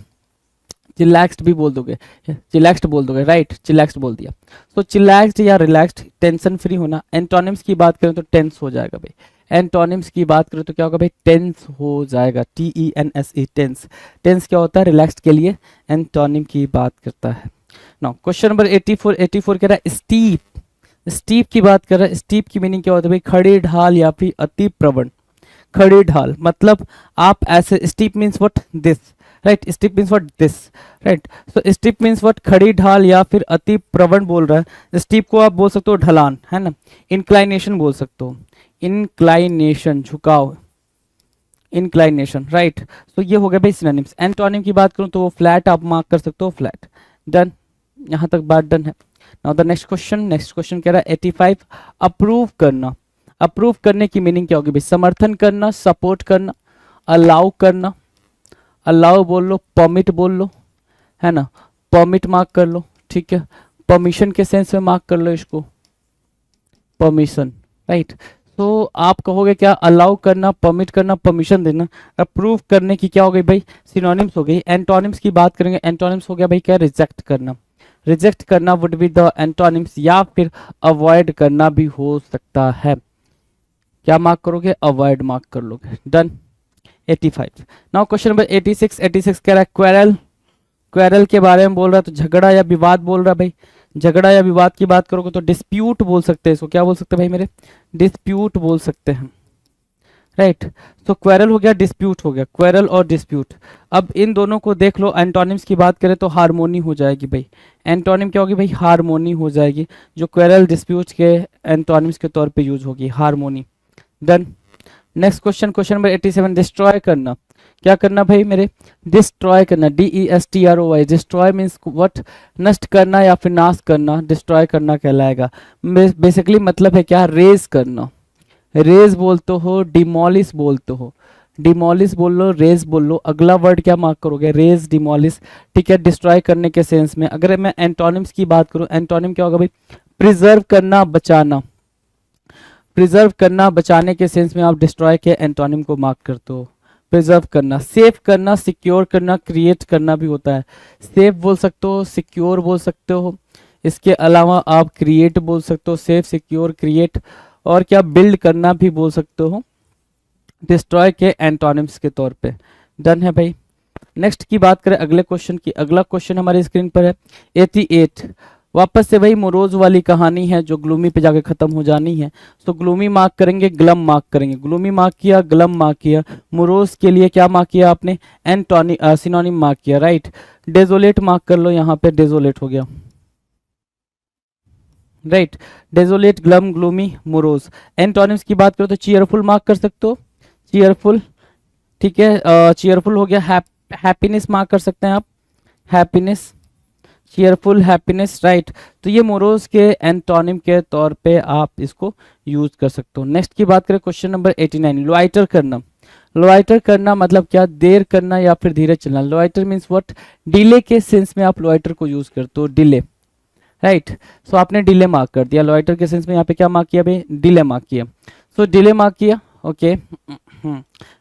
चिलैक्स्ड भी बोल दोगे, चिलैक्स्ड बोल दोगे, राइट, चिलैक्स्ड बोल दिया। तो चिलैक्स्ड या रिलैक्स्ड, टेंशन फ्री होना। एंटोनिम्स की बात करें तो टेंस हो जाएगा भाई, एंटोनिम्स की बात करें तो क्या होगा भाई, टेंस हो जाएगा, TENSE, टेंस। टेंस क्या होता है, रिलैक्स्ड के लिए एंटोनिम की बात करता है। नाउ क्वेश्चन नंबर 84 कह रहा है स्टीप। स्टीप की बात कर रहा है, स्टीप की मीनिंग क्या होता है भाई, खड़ी ढाल या फिर अति प्रवण, खड़ी ढाल मतलब आप ऐसे, steep means what, this, right. Steep means what? This, right. So steep means what? खड़ी ढाल या फिर अति प्रवण बोल रहा है। स्टीप को आप बोल सकते हो ढलान, है ना। इंक्लाइनेशन बोल सकते हो, इंक्लाइनेशन, झुकाव, इंक्लाइनेशन, राइट। तो ये हो गया भाई सिनोनिम्स। एंटोनिम की बात करूं तो वो फ्लैट आप मार्क कर सकते हो, फ्लैट। डन, यहां तक बात डन है। Now the next question, next question कह रहा है 85, अप्रूव करना। अप्रूव करने की मीनिंग क्या होगी भाई? समर्थन करना, सपोर्ट करना, अलाउ करना। अलाउ बोल लो, परमिट बोल लो, है ना। परमिट मार्क कर लो, ठीक है। परमिशन के सेंस में मार्क कर लो इसको, परमिशन, राइट। तो आप कहोगे क्या? अलाउ करना, परमिट करना, परमिशन देना। अप्रूव करने की क्या हो गई भाई? सिनोनिम्स हो गई। एंटोनिम्स की बात करेंगे, एंटोनिम्स हो गया भाई क्या? रिजेक्ट करना। रिजेक्ट करना वुड बी द एंटोनिम्स, या फिर अवॉइड करना भी हो सकता है। क्या मार्क करोगे? अवॉइड मार्क कर लोगे। डन। 85। Now question number 86। 86 कह रहा है क्वेरल। क्वेरल के बारे में बोल रहा है, तो झगड़ा या विवाद बोल रहा है भाई। झगड़ा या विवाद की बात करोगे तो डिस्प्यूट बोल सकते हैं इसको। क्या बोल सकते हैं भाई मेरे? डिस्प्यूट बोल सकते हैं, राइट। तो क्वेरल हो गया, डिस्प्यूट हो गया, क्वेरल और डिस्प्यूट। अब इन दोनों को देख लो। एंटोनिम्स की बात करें तो हार्मोनी हो जाएगी भाई। एंटोनिम क्या होगी भाई? हार्मोनी हो जाएगी, जो क्वेरल डिस्प्यूट के एंटोनिम्स के तौर पे यूज होगी, harmony. Done. Next question, question number 87, destroy करना। क्या करना भाई मेरे? डिस्ट्रॉय करना, DESTROY। Destroy means what? नष्ट करना या फिर नाश करना, डिस्ट्रॉय करना कहलाएगा। बेसिकली मतलब है क्या? रेज करना। रेज बोलते हो, डिमोलिश बोलते हो। डिमोलिश बोल लो, रेज बोल लो। अगला वर्ड क्या मार्क करोगे? रेज, डिमोलिश, ठीक है। डिस्ट्रॉय करने के सेंस में अगर मैं एंटोनिम्स की बात करूं, एंटोनिम क्या होगा भाई? प्रिजर्व करना, बचाना। प्रिजर्व करना, बचाने के सेंस में आप डिस्ट्रॉय के एंटोनिम को मार्क करते हो। प्रिजर्व करना, सेव करना, सिक्योर करना, क्रिएट करना भी होता है। सेव बोल सकते हो, सिक्योर बोल सकते हो। इसके अलावा आप क्रिएट बोल सकते हो, सेव, सिक्योर, क्रिएट। और क्या? बिल्ड करना भी बोल सकते हो डिस्ट्रॉय के एंटोनिम्स के तौर पे। डन है भाई। नेक्स्ट की बात करें अगले क्वेश्चन की। अगला क्वेश्चन हमारी स्क्रीन पर है 88। वापस से वही मोरोज वाली कहानी है जो ग्लूमी पे जाके खत्म हो जानी है। तो ग्लूमी मार्क करेंगे, ग्लम मार्क करेंगे। ग्लूमी मार्क किया, ग्लम मार्क किया। मोरोज के लिए क्या मार्क किया आपने? सिनोनिम मार्क किया, राइट। डेजोलेट मार्क कर लो, यहाँ पे डेजोलेट हो गया, right. Desolate, glum, gloomy, morose. Antonyms की बात करो तो चीयरफुल मार्क कर सकते हो, चीयरफुल, ठीक है। चीयरफुल हो गया। हैप्पीनेस मार्क कर सकते हैं आप, हैप्पीनेस, चीयरफुल, हैप्पीनेस, राइट। तो ये मोरोज के एंटोनिम के तौर पे आप इसको यूज कर सकते हो। नेक्स्ट की बात करें क्वेश्चन नंबर 89, लॉइटर करना। लॉइटर करना मतलब क्या? देर करना या फिर धीरे चलना। Loiter means what? डिले के सेंस में आप लॉइटर को यूज करते हो, डिले, राइट। सो आपने डिले मार्क कर दिया। लॉइटर के सेंस में यहाँ पे क्या मार्क किया भाई? डिले मार्क किया। सो डिले मार्क किया, ओके।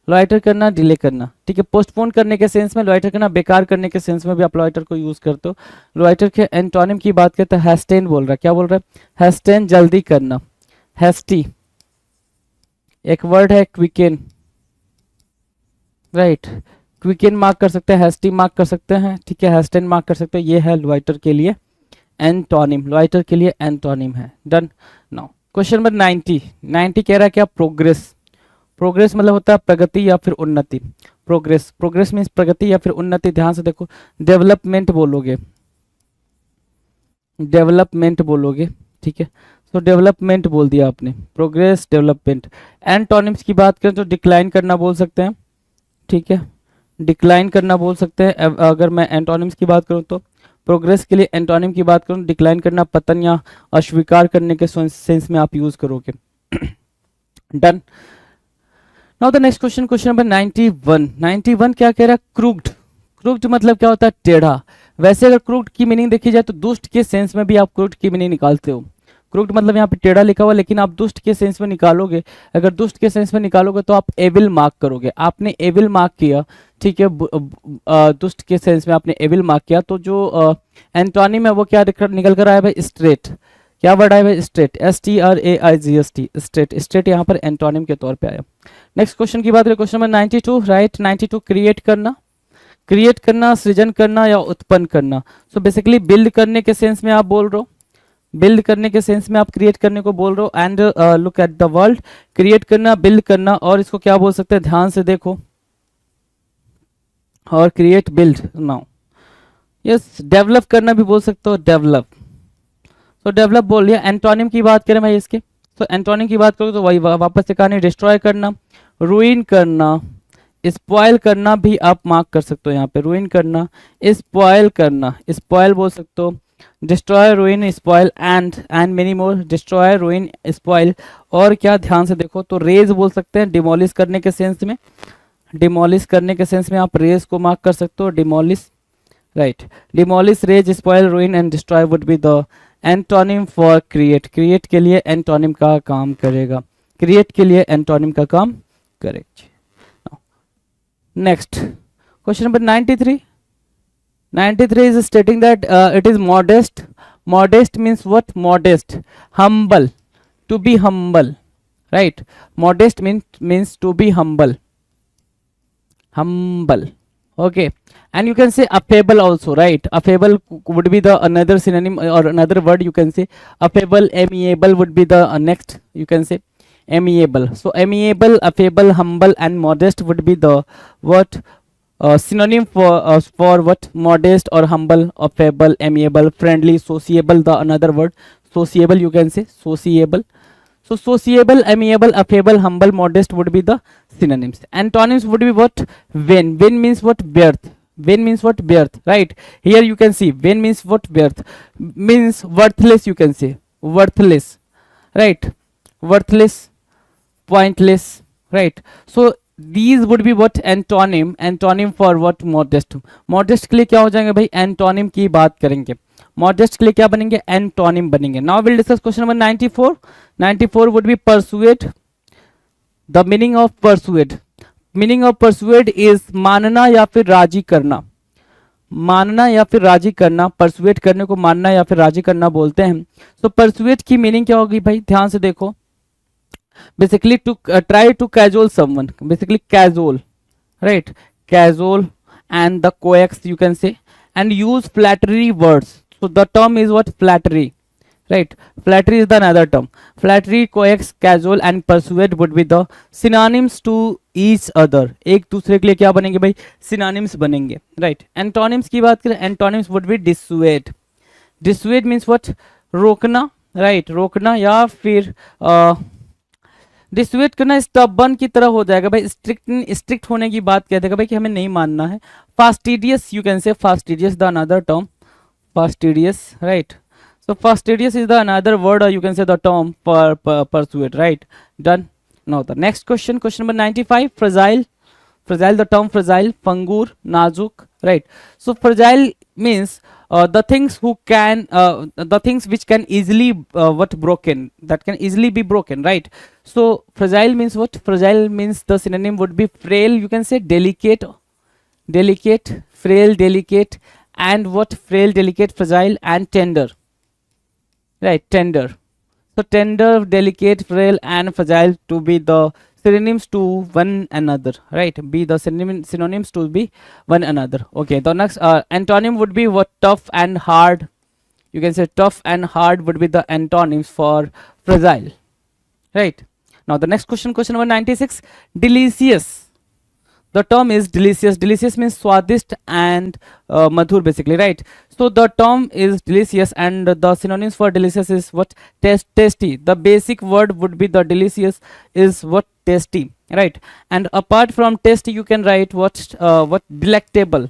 लॉइटर करना, डिले करना, ठीक है। पोस्टपोन करने के सेंस में लॉइटर करना, बेकार करने के सेंस में भी आप लॉइटर को यूज करते हो। लॉइटर के एंटोनिम की बात करते हैं हैस्टेन बोल रहा है। क्या बोल रहा है? हैस्टेन, जल्दी करना, हैस्टी। एक वर्ड है क्विकेन, राइट। क्विकेन मार्क कर सकते हैं, हैस्टी मार्क कर सकते हैं, ठीक है। हैस्टेन मार्क कर सकते हैं। ये है लॉइटर के लिए एंटोनिम, लॉइटर के लिए एंटोनिम है। डन। Now question number 90। 90 कह रहा है क्या? प्रोग्रेस। प्रोग्रेस मतलब होता है प्रगति या फिर उन्नति। प्रोग्रेस, प्रोग्रेस मीन्स प्रगति या फिर उन्नति। ध्यान से देखो, डेवलपमेंट बोलोगे, डेवलपमेंट बोलोगे, ठीक है। तो डेवलपमेंट बोल दिया आपने, प्रोग्रेस, डेवलपमेंट। एंटोनिम्स की बात करें तो डिक्लाइन करना बोल सकते हैं, ठीक है। डिक्लाइन करना बोल सकते हैं। अगर मैं एंटोनिम्स की बात करूं तो प्रोग्रेस के लिए एंटोनिम की बात करूं, डिक्लाइन करना, पतन या अस्वीकार करने के सेंस में आप यूज करोगे। Done. Now the next question, question number 91। 91 क्या कह रहा है? क्रूक्ड। क्रूक्ड मतलब क्या होता है? टेढ़ा। वैसे अगर क्रूक्ड की मीनिंग देखी जाए तो दुष्ट के सेंस में भी आप क्रूक्ड की मीनिंग निकालते हो। क्रूक्ड मतलब यहाँ पे टेढ़ा लिखा हुआ, लेकिन आप दुष्ट के सेंस में निकालोगे। अगर दुष्ट के सेंस में निकालोगे तो आप एविल मार्क करोगे। आपने एविल मार्क किया, ठीक है। दुष्ट के सेंस में आपने एविल मार्क किया, तो जो एंटोनिम है वो क्या निकल कर आया भाई? स्ट्रेट। क्या वर्ड आया भाई? Straight, STRAIGST, straight. स्ट्रेट यहाँ पर एंटोनिम के तौर पे आया। नेक्स्ट क्वेश्चन की बात करें, क्वेश्चन नंबर 92, राइट। 92 क्रिएट करना। क्रिएट करना, सृजन करना या उत्पन्न करना। सो बेसिकली बिल्ड करने के सेंस में आप बोल रहे हो, बिल्ड करने के सेंस में आप क्रिएट करने को बोल रहे हो। And look at the world, create करना, बिल्ड करना। और इसको क्या बोल सकते हैं? ध्यान से देखो, और create build now, yes develop करना भी बोल सकते हो, डेवलप। तो डेवलप बोल लिया। एंटोनिम की बात करें भाई इसके, तो एंटोनिम की बात करो तो वही वापस से कहानी, डिस्ट्रॉय करना, रूइन करना, स्पॉइल करना भी आप मार्क कर सकते हो यहाँ पे, रूइन करना, स्पॉइल करना, स्पॉइल बोल सकते हो, destroy, रूइन, spoil and many more, destroy, रूइन, spoil. और क्या ध्यान से देखो तो रेज बोल सकते हैं, डिमोलिश करने के सेंस में, डिमोलिश करने के सेंस में आप रेज को मार्क कर सकते हो, demolish, right. Demolish, raze, spoil, ruin and destroy would be the antonym for create. Create के लिए एंटोनिम का काम करेगा, क्रिएट के लिए एंटोनिम का काम करेगा। Next question number 93. 93 is stating that it is modest. Modest means what? Modest, humble, to be humble, right? Modest means to be humble, humble. Okay, and you can say affable also, right? Affable would be the another synonym or another word. You can say affable, amiable would be the next. You can say amiable. So amiable, affable, humble, and modest would be the what synonym for what? Modest or humble, affable, amiable, friendly, sociable. The another word sociable. You can say sociable. So sociable, amiable, affable, humble, modest would be the synonyms. Antonyms would be what? Vain. Vain means what? Birth. Vain means what? Birth, right? Here you can see vain means what? Birth. Means worthless, you can say. Worthless, right? Worthless, pointless, right? So these would be what? Antonym. Antonym for what? Modest. Modest के लिए क्या हो जाएंगे भाई? Antonym की बात करेंगे। Modest के लिए क्या बनेंगे? Antonym बनेंगे। Now we'll discuss question number 94. 94 would be persuade. The meaning of persuade. Meaning of persuade is मानना या फिर राजी करना। मानना या फिर राजी करना, परसुएट करने को मानना या फिर राजी करना बोलते हैं। तो परसुएट की मीनिंग क्या होगी भाई? ध्यान से देखो। Basically to try to cajole someone, basically cajole, right? Cajole and the coax, you can say, and use flattery words. So the term is what? Flattery, right? Flattery is the another term. Flattery, coax, cajole and persuade would be the synonyms to each other. एक दूसरे के लिए क्या बनेंगे भाई? Synonyms बनेंगे, right? Antonyms की बात करें, antonyms would be dissuade. Dissuade means what? रोकना, right? रोकना या फिर डिसुएट करना स्टबर्न की तरह हो जाएगा भाई। स्ट्रिक्ट होने की बात कहते हैं भाई कि हमें नहीं मानना है। Fastidious, you can say fastidious the another term, fastidious, right? So fastidious is the another word, you can say the term pursuit, right? Done. Now the next question, question number 95, fragile. Fragile, the term fragile, fangur, nazuk, right? So fragile means the things which can easily what? Broken, that can easily be broken, right? So fragile means what? Fragile means the synonym would be frail, you can say delicate, frail, delicate, and what? Frail, delicate, fragile and tender, right? Tender. So tender, delicate, frail and fragile to be the synonyms to one another, right? Be the synonyms to be one another. Okay, the next antonym would be what? Tough and hard. You can say tough and hard would be the antonyms for fragile, right? Now the next question, question number 96, delicious. The term is delicious. Delicious means swadist and madhur, basically, right? So the term is delicious and the synonyms for delicious is what? Tasty. The basic word would be the delicious is what? Tasty, right? And apart from tasty, you can write what? Delectable.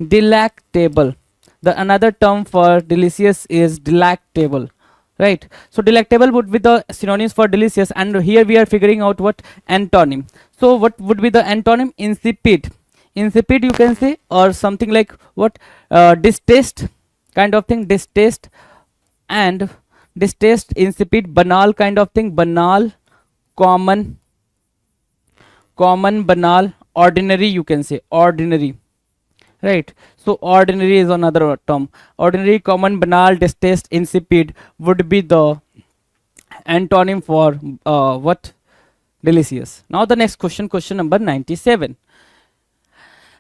Delectable. The another term for delicious is delectable, right? So delectable would be the synonyms for delicious, and here we are figuring out what? Antonym. So what would be the antonym? Insipid. Insipid, you can say, or something like what? Distaste kind of thing, distaste, and distaste, insipid, banal kind of thing, banal, common, banal, ordinary, you can say, ordinary, right? So ordinary is another term. Ordinary, common, banal, distaste, insipid would be the antonym for what? Delicious. Now the next question, question number 97.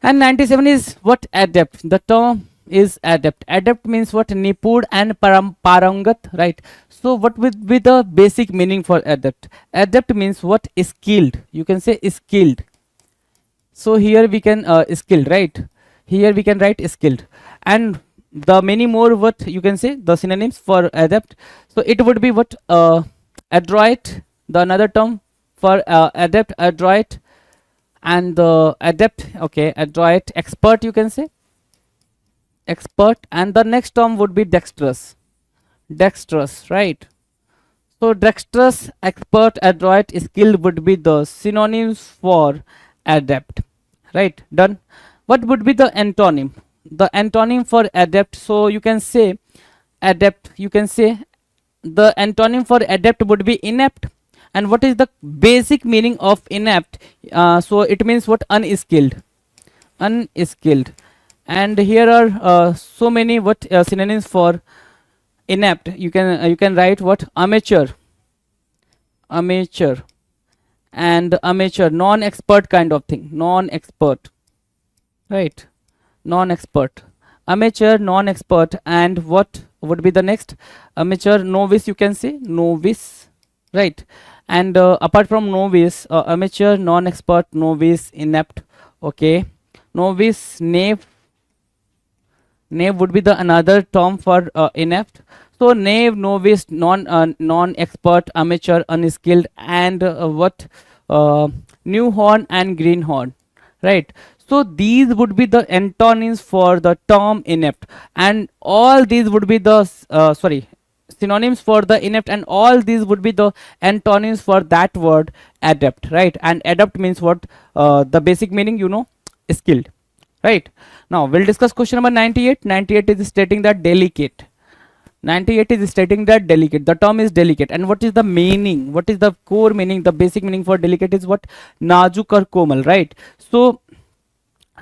And 97 is what? Adept. The term is adept. Adept means what? Nipud and parangat, right? So what would be the basic meaning for adept? Adept means what? Skilled. You can say skilled. So here we can skilled, right? here we can write skilled, and the many more what you can say the synonyms for adept. So it would be what adroit, the another term for adept, adroit, and the adept, okay, adroit, expert, you can say expert, and the next term would be dexterous, dexterous, right? So dexterous, expert, adroit, skilled would be the synonyms for adept, right? Done. What would be the antonym? The antonym for adept, so you can say adept, you can say the antonym for adept would be inept. And what is the basic meaning of inept? So it means what? Unskilled, unskilled. And here are so many what synonyms for inept. You can write what? Amateur, amateur, and amateur, non-expert kind of thing, non-expert, right? Non-expert, amateur, non-expert, and what would be the next? Amateur, novice, you can say novice, right? And apart from novice, amateur, non-expert, novice, inept, okay. Novice, knave, knave would be the another term for inept. So knave, novice, non-expert, amateur, unskilled, and what new horn and greenhorn, right? So these would be the antonyms for the term inept, and all these would be the synonyms for the inept, and all these would be the antonyms for that word adept, right? And adept means what? The basic meaning, you know, skilled, right? Now we'll discuss question number 98. 98 is stating that delicate. 98 is stating that delicate, the term is delicate, and what is the meaning? What is the core meaning? The basic meaning for delicate is what? Nazuk or komal, right? So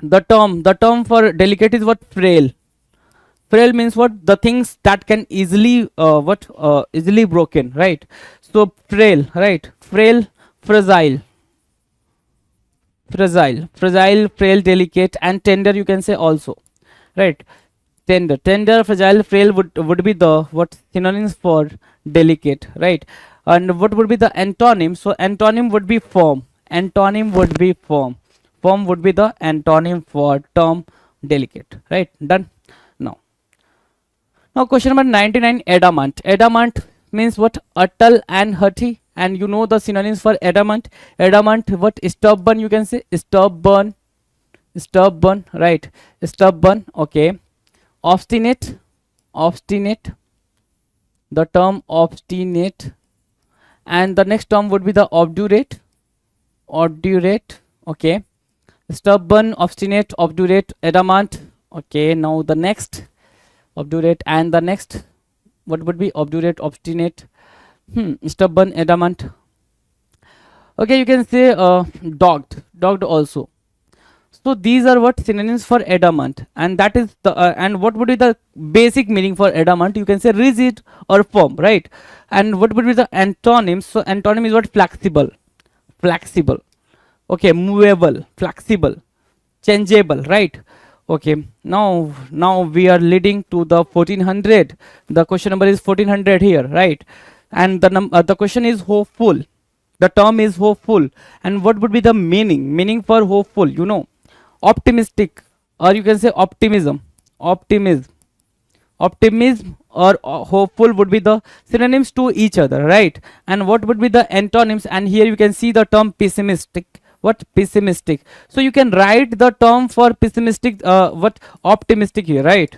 the term for delicate is what? Frail. Frail means what? The things that can easily easily broken, right? So frail, right? Frail, fragile, fragile, fragile, frail, delicate, and tender, you can say also, right? Tender, tender, fragile, frail would be the what synonyms for delicate, right? And what would be the antonym? So antonym would be firm, antonym would be firm, firm would be the antonym for term delicate, right? Done. Now question number 99, adamant. Adamant means what? Attal and haughty, and you know the synonyms for adamant. Adamant, what? Stubborn, you can say stubborn, stubborn, right? Stubborn, okay. Obstinate, obstinate, the term obstinate, and the next term would be the obdurate, obdurate, okay. Stubborn, obstinate, obdurate, adamant, okay. Now the next, obdurate, and the next, what would be? Obdurate, obstinate, stubborn, adamant, okay. You can say dogged, dogged also. So these are what synonyms for adamant, and that is the and what would be the basic meaning for adamant? You can say rigid or firm, right? And what would be the antonyms? So antonym is what? Flexible, flexible, okay. Movable, flexible, changeable, right? Okay. Now we are leading to the 1400. The question number is 1400 here, right? And the question is hopeful. The term is hopeful, and what would be the meaning? Meaning for hopeful, you know, optimistic, or you can say optimism, optimism, optimism, or hopeful would be the synonyms to each other, right? And what would be the antonyms? And here you can see the term pessimistic. What? Pessimistic. So you can write the term for pessimistic what? Optimistic here, right?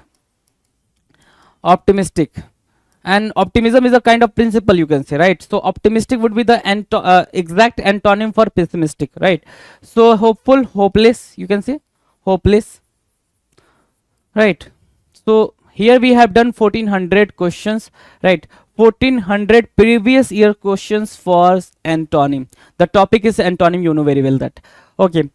Optimistic. And optimism is a kind of principle, you can say, right? So optimistic would be the exact antonym for pessimistic, right? So hopeful, hopeless, you can say hopeless, right? So here we have done 1400 questions, right? 1400 previous year questions for antonym. The topic is antonym, you know very well that, okay.